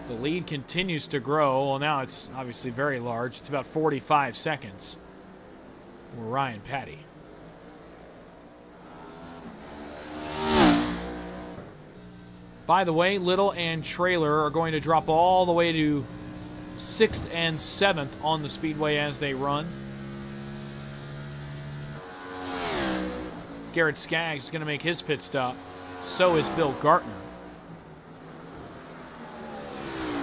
The lead continues to grow. Well, now it's obviously very large. It's about 45 seconds for Ryan Patty. By the way, Little and Trailer are going to drop all the way to 6th and 7th on the speedway as they run. Garrett Skaggs is going to make his pit stop. So is Bill Gartner.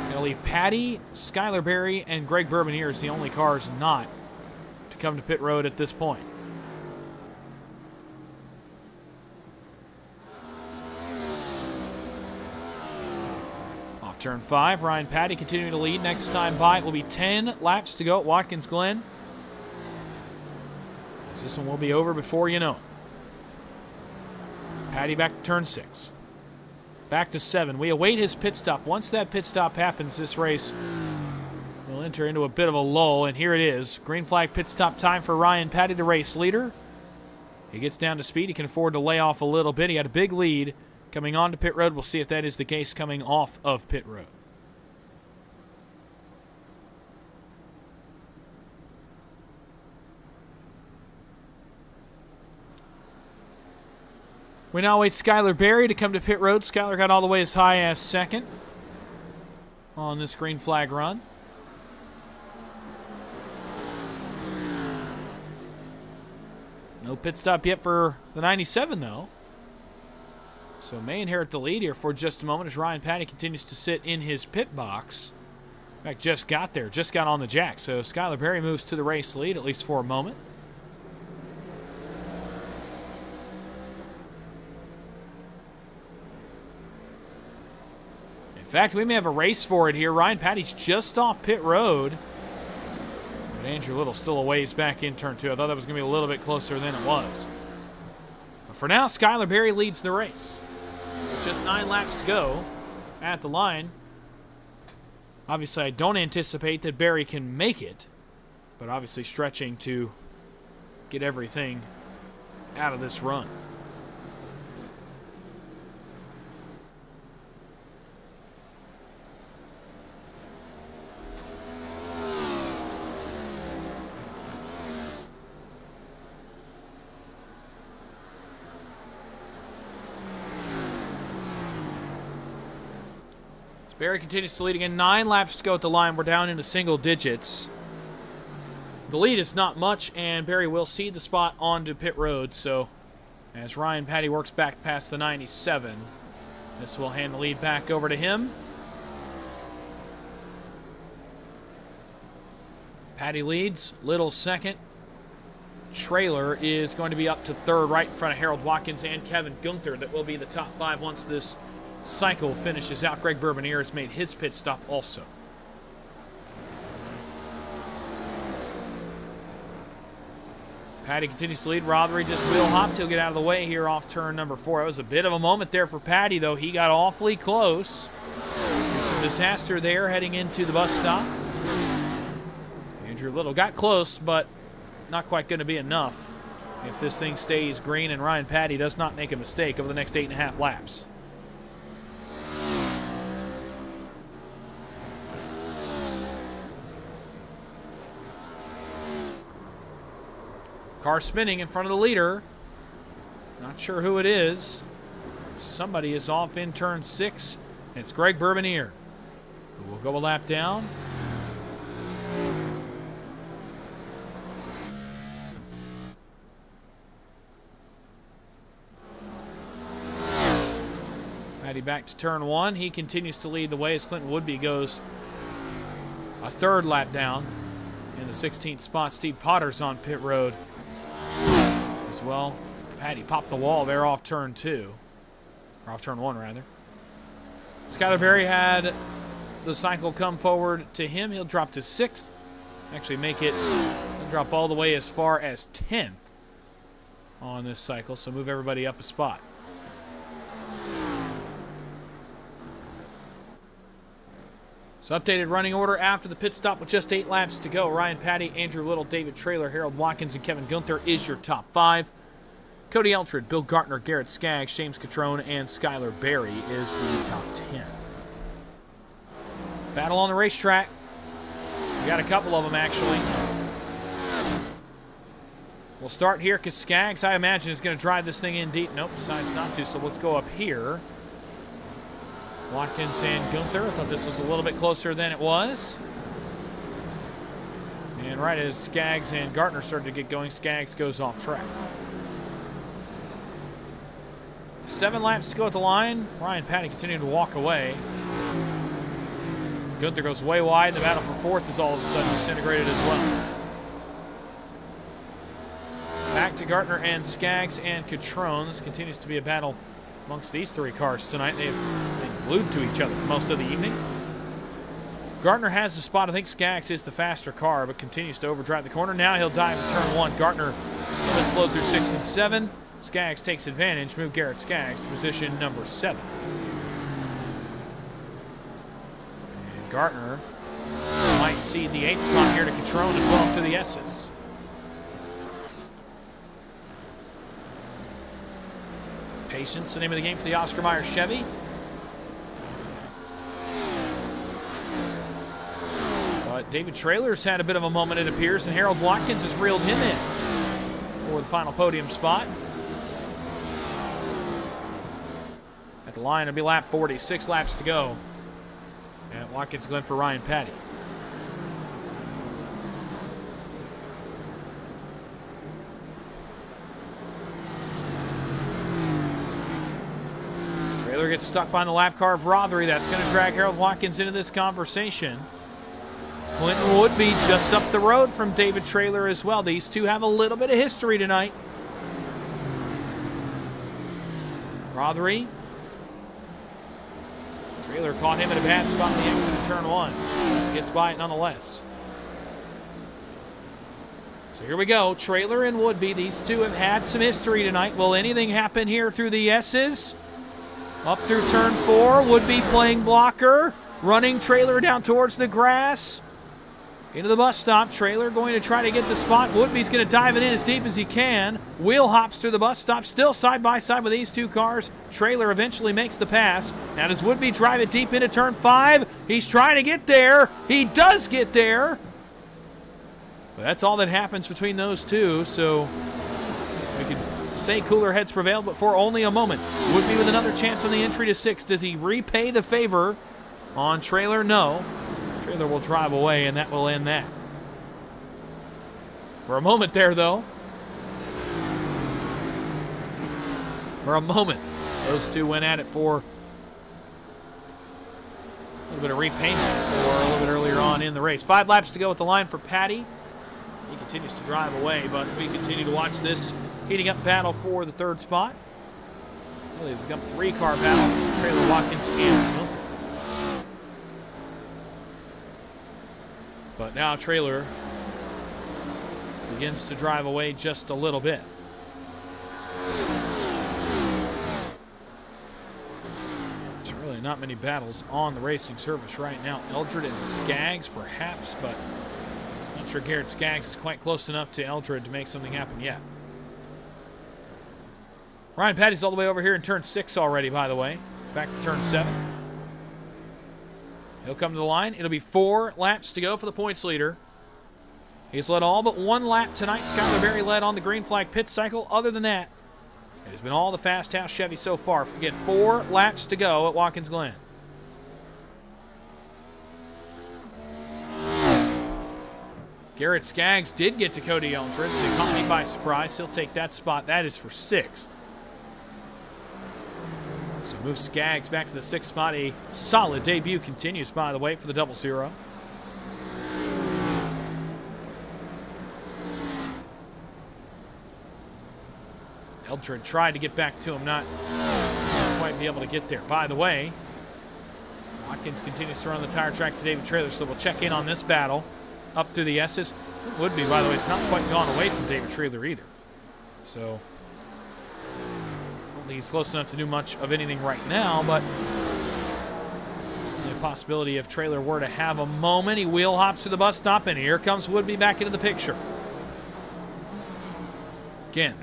Going to leave Patty, Skylar Berry, and Greg Bourbonier as the only cars not to come to pit road at this point. Off turn 5, Ryan Patty continuing to lead. Next time by, it will be 10 laps to go at Watkins Glen. As this one will be over before you know it. Patty back to turn 6. Back to 7. We await his pit stop. Once that pit stop happens, this race will enter into a bit of a lull, and here it is. Green flag pit stop time for Ryan Patty, the race leader. He gets down to speed. He can afford to lay off a little bit. He had a big lead coming on to pit road. We'll see if that is the case coming off of pit road. We now wait Skylar Berry to come to pit road. Skylar got all the way as high as 2nd on this green flag run. No pit stop yet for the 97, though. So may inherit the lead here for just a moment as Ryan Patty continues to sit in his pit box. In fact, just got there, just got on the jack. So Skylar Berry moves to the race lead, at least for a moment. In fact, we may have a race for it here. Ryan Patty's just off pit road. But Andrew Little's still a ways back in turn 2. I thought that was going to be a little bit closer than it was. But for now, Skylar Berry leads the race. Just 9 laps to go at the line. Obviously, I don't anticipate that Berry can make it. But obviously stretching to get everything out of this run. Berry continues to lead again. 9 laps to go at the line. We're down into single digits. The lead is not much, and Berry will cede the spot onto pit road. So as Ryan Patty works back past the 97, this will hand the lead back over to him. Patty leads. Little 2nd. Trailer is going to be up to 3rd, right in front of Harold Watkins and Kevin Gunther. That will be the top 5 once this cycle finishes out. Greg Bourbonier has made his pit stop also. Patty continues to lead. Rothery just wheel hopped. He'll get out of the way here off turn number 4. It was a bit of a moment there for Patty, though. He got awfully close. There's some disaster there heading into the bus stop. Andrew Little got close, but not quite going to be enough if this thing stays green and Ryan Patty does not make a mistake over the next 8.5 laps. Car spinning in front of the leader. Not sure who it is. somebody is off in turn 6. It's Greg Bourbonier, who will go a lap down. Patty back to turn 1. He continues to lead the way as Clinton Woodby goes a 3rd lap down. In the 16th spot, Steve Potter's on pit road as well. Patty popped the wall there off turn 2. Or off turn 1, rather. Skylar Berry had the cycle come forward to him. He'll drop to 6th. Actually make it, he'll drop all the way as far as 10th on this cycle. So move everybody up a spot. So updated running order after the pit stop with just 8 laps to go. Ryan Patty, Andrew Little, David Traylor, Harold Watkins, and Kevin Gunther is your top 5. Cody Eltrid, Bill Gartner, Garrett Skaggs, James Catrone, and Skylar Berry is the top 10. Battle on the racetrack. We got a couple of them, actually. We'll start here because Skaggs, I imagine, is going to drive this thing in deep. Nope, decides not to, so let's go up here. Watkins and Gunther. I thought this was a little bit closer than it was. And right as Skaggs and Gartner started to get going, Skaggs goes off track. 7 laps to go at the line. Ryan Patty continuing to walk away. Gunther goes way wide. The battle for 4th is all of a sudden disintegrated as well. Back to Gartner and Skaggs and Catrone. This continues to be a battle amongst these 3 cars tonight. They've been glued to each other most of the evening. Gartner has the spot. I think Skaggs is the faster car, but continues to overdrive the corner. Now he'll dive in turn 1. Gartner a little bit slow through 6 and 7. Skaggs takes advantage. Move Garrett Skaggs to position number 7. And Gartner might cede the 8th spot here to Catrone as well to the S's. Patience, the name of the game for the Oscar Mayer Chevy. But David Traylor's had a bit of a moment, it appears, and Harold Watkins has reeled him in for the final podium spot. At the line, it'll be lap 40, 6 laps to go at Watkins Glen for Ryan Patty. Traylor gets stuck behind the lap car of Rothery. That's going to drag Harold Watkins into this conversation. Clinton Woodby just up the road from David Traylor as well. These two have a little bit of history tonight. Rothery. Traylor caught him at a bad spot in the exit of turn 1. Gets by it nonetheless. So here we go. Traylor and Woodby. These two have had some history tonight. Will anything happen here through the S's? Up through turn 4. Woodby playing blocker. Running Traylor down towards the grass. Into the bus stop. Traylor going to try to get the spot. Woodby's going to dive it in as deep as he can. Wheel hops through the bus stop. Still side by side with these two cars. Traylor eventually makes the pass. Now does Woodby drive it deep into turn 5? He's trying to get there. He does get there. But that's all that happens between those two. So we could say cooler heads prevailed, but for only a moment. Woodby with another chance on the entry to 6. Does he repay the favor on Traylor? No. Traylor will drive away, and that will end that. For a moment there, though. For a moment, those two went at it for a little bit of repayment or a little bit earlier on in the race. 5 laps to go at the line for Patty. He continues to drive away, but we continue to watch this heating up battle for the 3rd spot. Well, it's become a 3-car battle. Traylor, Watkins, and Gunther. But now Traylor begins to drive away just a little bit. There's really not many battles on the racing surface right now. Eldred and Skaggs, perhaps, but I'm not sure Garrett Skaggs is quite close enough to Eldred to make something happen yet. Ryan Patty's all the way over here in turn 6 already, by the way. Back to turn 7. He'll come to the line. It'll be 4 laps to go for the points leader. He's led all but 1 lap tonight. Skylar Berry led on the green flag pit cycle. Other than that, It has been all the Fast House Chevy so far. Again, 4 laps to go at Watkins Glen. Garrett Skaggs did get to Cody Eldred, so he caught me by surprise. He'll take that spot. That is for 6th. So moves Skaggs back to the 6th spot. A solid debut continues, by the way, for the 00. Eldred tried to get back to him, not quite be able to get there. By the way, Watkins continues to run the tire tracks to David Traylor, so we'll check in on this battle up through the S's. Would be, by the way, it's not quite gone away from David Traylor either. So, I don't think he's close enough to do much of anything right now, but the possibility if Traylor were to have a moment, he wheel hops to the bus stop, and here comes Woodby back into the picture. Again,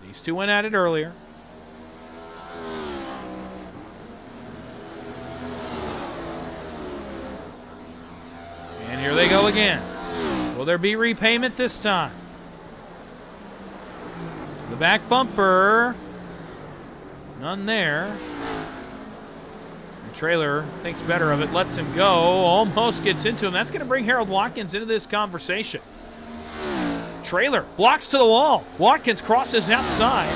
these two went at it earlier. And here they go again. Will there be repayment this time? To the back bumper. None there. And Traylor thinks better of it, lets him go, almost gets into him. That's going to bring Harold Watkins into this conversation. Traylor blocks to the wall. Watkins crosses outside.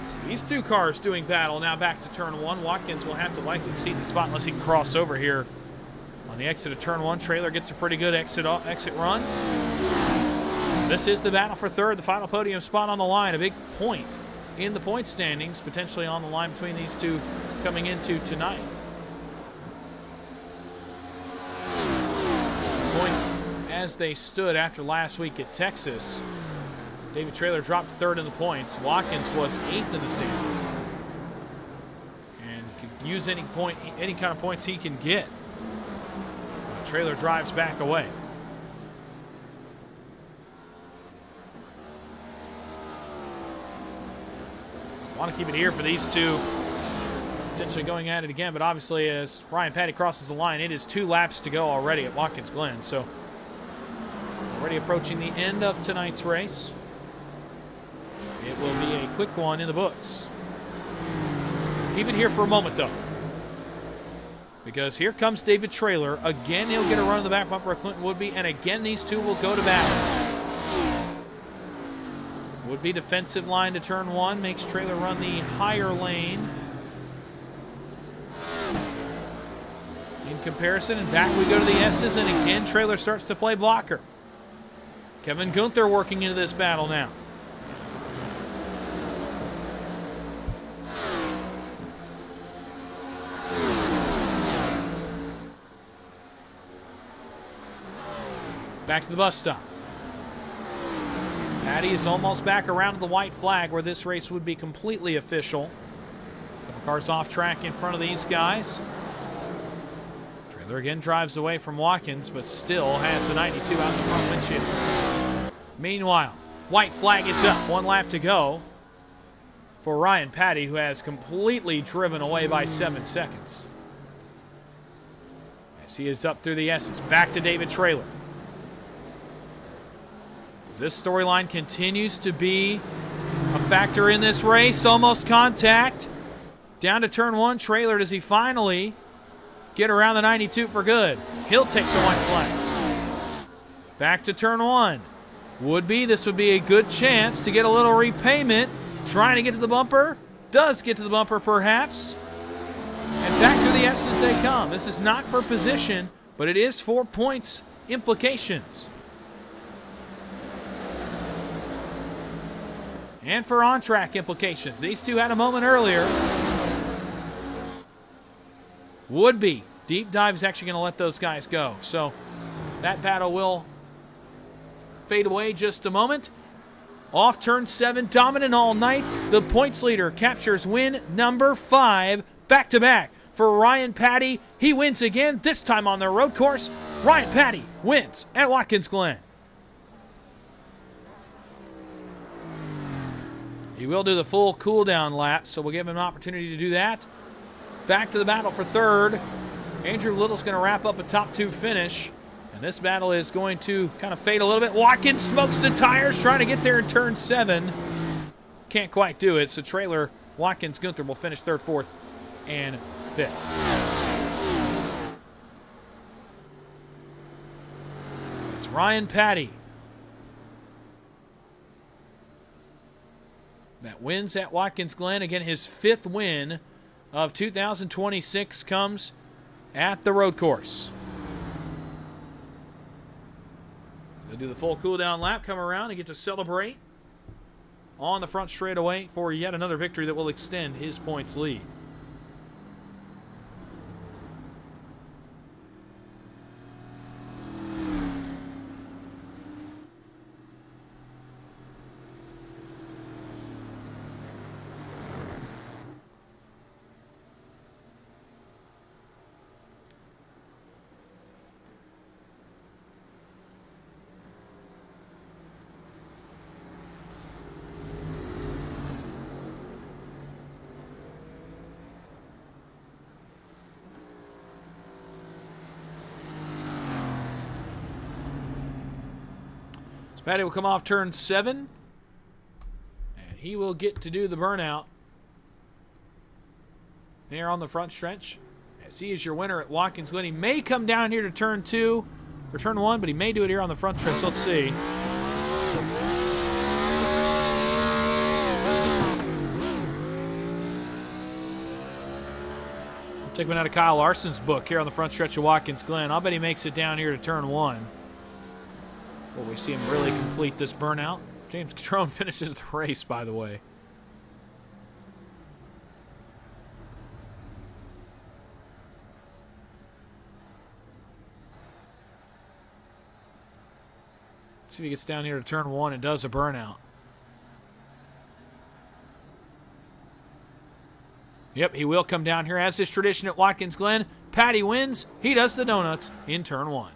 So these two cars doing battle now back to turn 1. Watkins will have to likely cede the spot unless he can cross over here. On the exit of turn 1, Traylor gets a pretty good exit run. This is the battle for 3rd, the final podium spot on the line. A big point in the point standings, potentially on the line between these two coming into tonight. Points as they stood after last week at Texas. David Traylor dropped 3rd in the points. Watkins was 8th in the standings. And could use any kind of points he can get. Traylor drives back away. So want to keep it here for these two potentially going at it again, but obviously as Ryan Patty crosses the line, it is 2 laps to go already at Watkins Glen. So already approaching the end of tonight's race. It will be a quick one in the books. Keep it here for a moment though, because here comes David Traylor. Again, he'll get a run in the back bumper of Clinton Woodby, and again, these two will go to battle. Woodby defensive line to turn 1, makes Traylor run the higher lane. In comparison, and back we go to the S's, and again, Traylor starts to play blocker. Kevin Gunther working into this battle now. Back to the bus stop. Patty is almost back around to the white flag where this race would be completely official. Couple cars off track in front of these guys. Traylor again drives away from Watkins, but still has the 92 out in the front windshield. Meanwhile, white flag is up. 1 lap to go for Ryan Patty, who has completely driven away by 7 seconds. As he is up through the S's. Back to David Traylor. This storyline continues to be a factor in this race. Almost contact. Down to turn 1. Traylor, does he finally get around the 92 for good? He'll take the white flag. Back to turn 1. This would be a good chance to get a little repayment. Trying to get to the bumper. Does get to the bumper perhaps. And back to the S's they come. This is not for position, but it is for points implications. And for on-track implications. These two had a moment earlier. Woodby. Deep dive is actually going to let those guys go. So that battle will fade away just a moment. Off turn 7, dominant all night. The points leader captures win number 5 back-to-back. For Ryan Patty, he wins again, this time on their road course. Ryan Patty wins at Watkins Glen. He will do the full cool-down lap, so we'll give him an opportunity to do that. Back to the battle for 3rd. Andrew Little's going to wrap up a top 2 finish. And this battle is going to kind of fade a little bit. Watkins smokes the tires, trying to get there in turn 7. can't quite do it, so trailer Watkins Gunther will finish 3rd, 4th, and 5th. It's Ryan Patty that wins at Watkins Glen. Again, his 5th win of 2026 comes at the road course. So do the full cool-down lap, come around and get to celebrate on the front straightaway for yet another victory that will extend his points lead. Patty will come off turn 7, and he will get to do the burnout there on the front stretch. As he is your winner at Watkins Glen. He may come down here to turn 2 or turn 1, but he may do it here on the front stretch. Let's see. Take one out of Kyle Larson's book here on the front stretch of Watkins Glen. I'll bet he makes it down here to turn 1. Will we see him really complete this burnout? James Catrone finishes the race, by the way. Let's see if he gets down here to turn 1 and does a burnout. Yep, he will come down here. As is tradition at Watkins Glen, Patty wins. He does the donuts in turn 1.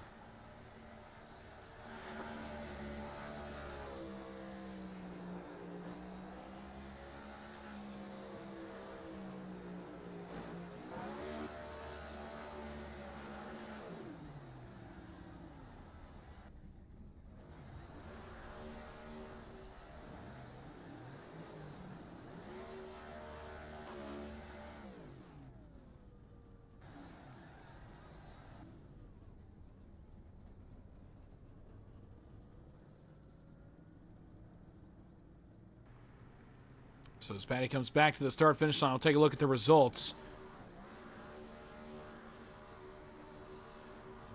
So as Patty comes back to the start-finish line, we'll take a look at the results.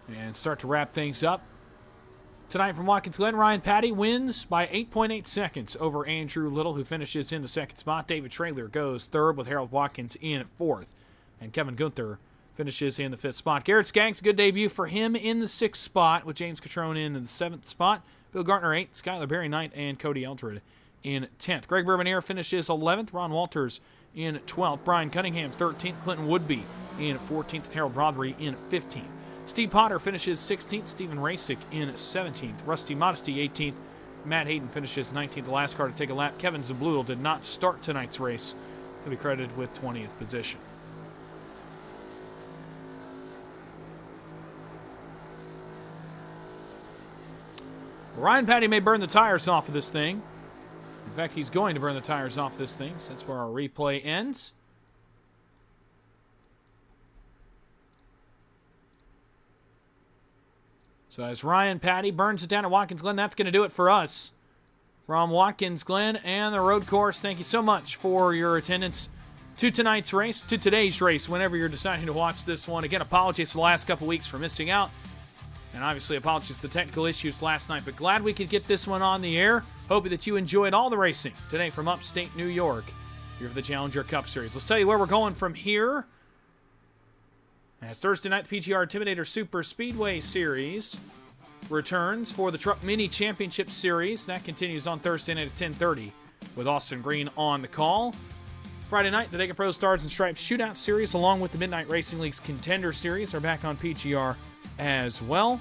And start to wrap things up. Tonight from Watkins Glen, Ryan Patty wins by 8.8 seconds over Andrew Little, who finishes in the 2nd spot. David Traylor goes 3rd with Harold Watkins in 4th. And Kevin Gunther finishes in the 5th spot. Garrett Skaggs, good debut for him in the 6th spot, with James Catrone in the 7th spot. Bill Gartner 8th, Skylar Berry 9th, and Cody Eldred in 10th. Greg Bourbonier finishes 11th. Ron Walters in 12th. Brian Cunningham 13th. Clinton Woodby in 14th. Harold Brothery in 15th. Steve Potter finishes 16th. Stephen Rasick in 17th. Rusty Modesty 18th. Matt Hayden finishes 19th. The last car to take a lap. Kevin Zabluel did not start tonight's race. He'll be credited with 20th position. Ryan Patty may burn the tires off of this thing. In fact, he's going to burn the tires off this thing since where our replay ends. So as Ryan Patty burns it down at Watkins Glen, that's going to do it for us. From Watkins Glen and the road course, thank you so much for your attendance to tonight's race, to today's race, whenever you're deciding to watch this one. Again, apologies for the last couple weeks for missing out. And obviously apologies for the technical issues last night, but glad we could get this one on the air. Hoping that you enjoyed all the racing today from upstate New York here for the Challenger Cup Series. Let's tell you where we're going from here. As Thursday night, the PGR Intimidator Super Speedway Series returns for the Truck Mini Championship Series. That continues on Thursday night at 10:30 with Austin Green on the call. Friday night, the Dega Pro Stars and Stripes Shootout Series along with the Midnight Racing League's Contender Series are back on PGR as well.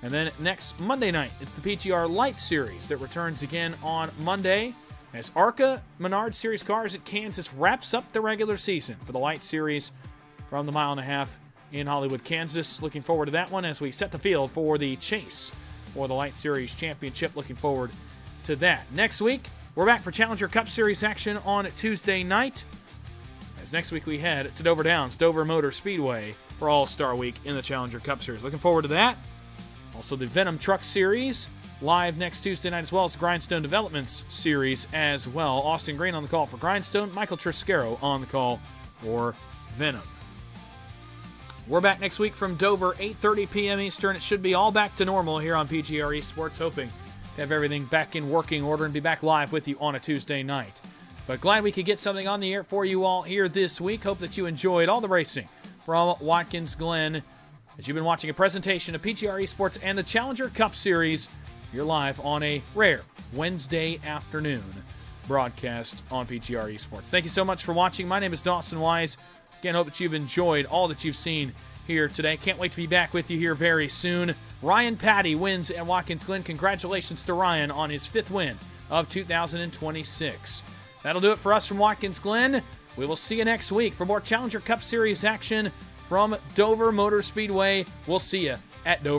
And then next Monday night, it's the PGR Light Series that returns again on Monday as ARCA Menard Series Cars at Kansas wraps up the regular season for the Light Series from the 1.5 miles in Hollywood, Kansas. Looking forward to that one as we set the field for the chase for the Light Series Championship. Looking forward to that. Next week, We're back for Challenger Cup Series action on Tuesday night, as next week we head to Dover Downs, Dover Motor Speedway, for All-Star Week in the Challenger Cup Series. Looking forward to that. Also the Venom Truck Series, live next Tuesday night, as well as the Grindstone Developments Series as well. Austin Green on the call for Grindstone, Michael Triscaro on the call for Venom. We're back next week from Dover, 8:30 p.m. Eastern. It should be all back to normal here on PGR eSports, hoping to have everything back in working order and be back live with you on a Tuesday night. But glad we could get something on the air for you all here this week. Hope that you enjoyed all the racing from Watkins Glen, as you've been watching a presentation of PGR eSports and the Challenger Cup Series. You're live on a rare Wednesday afternoon broadcast on PGR eSports. Thank you so much for watching. My name is Dawson Wise. Again, hope that you've enjoyed all that you've seen here today. Can't wait to be back with you here very soon. Ryan Patty wins at Watkins Glen. Congratulations to Ryan on his 5th win of 2026. That'll do it for us from Watkins Glen. We will see you next week for more Challenger Cup Series action from Dover Motor Speedway. We'll see you at Dover.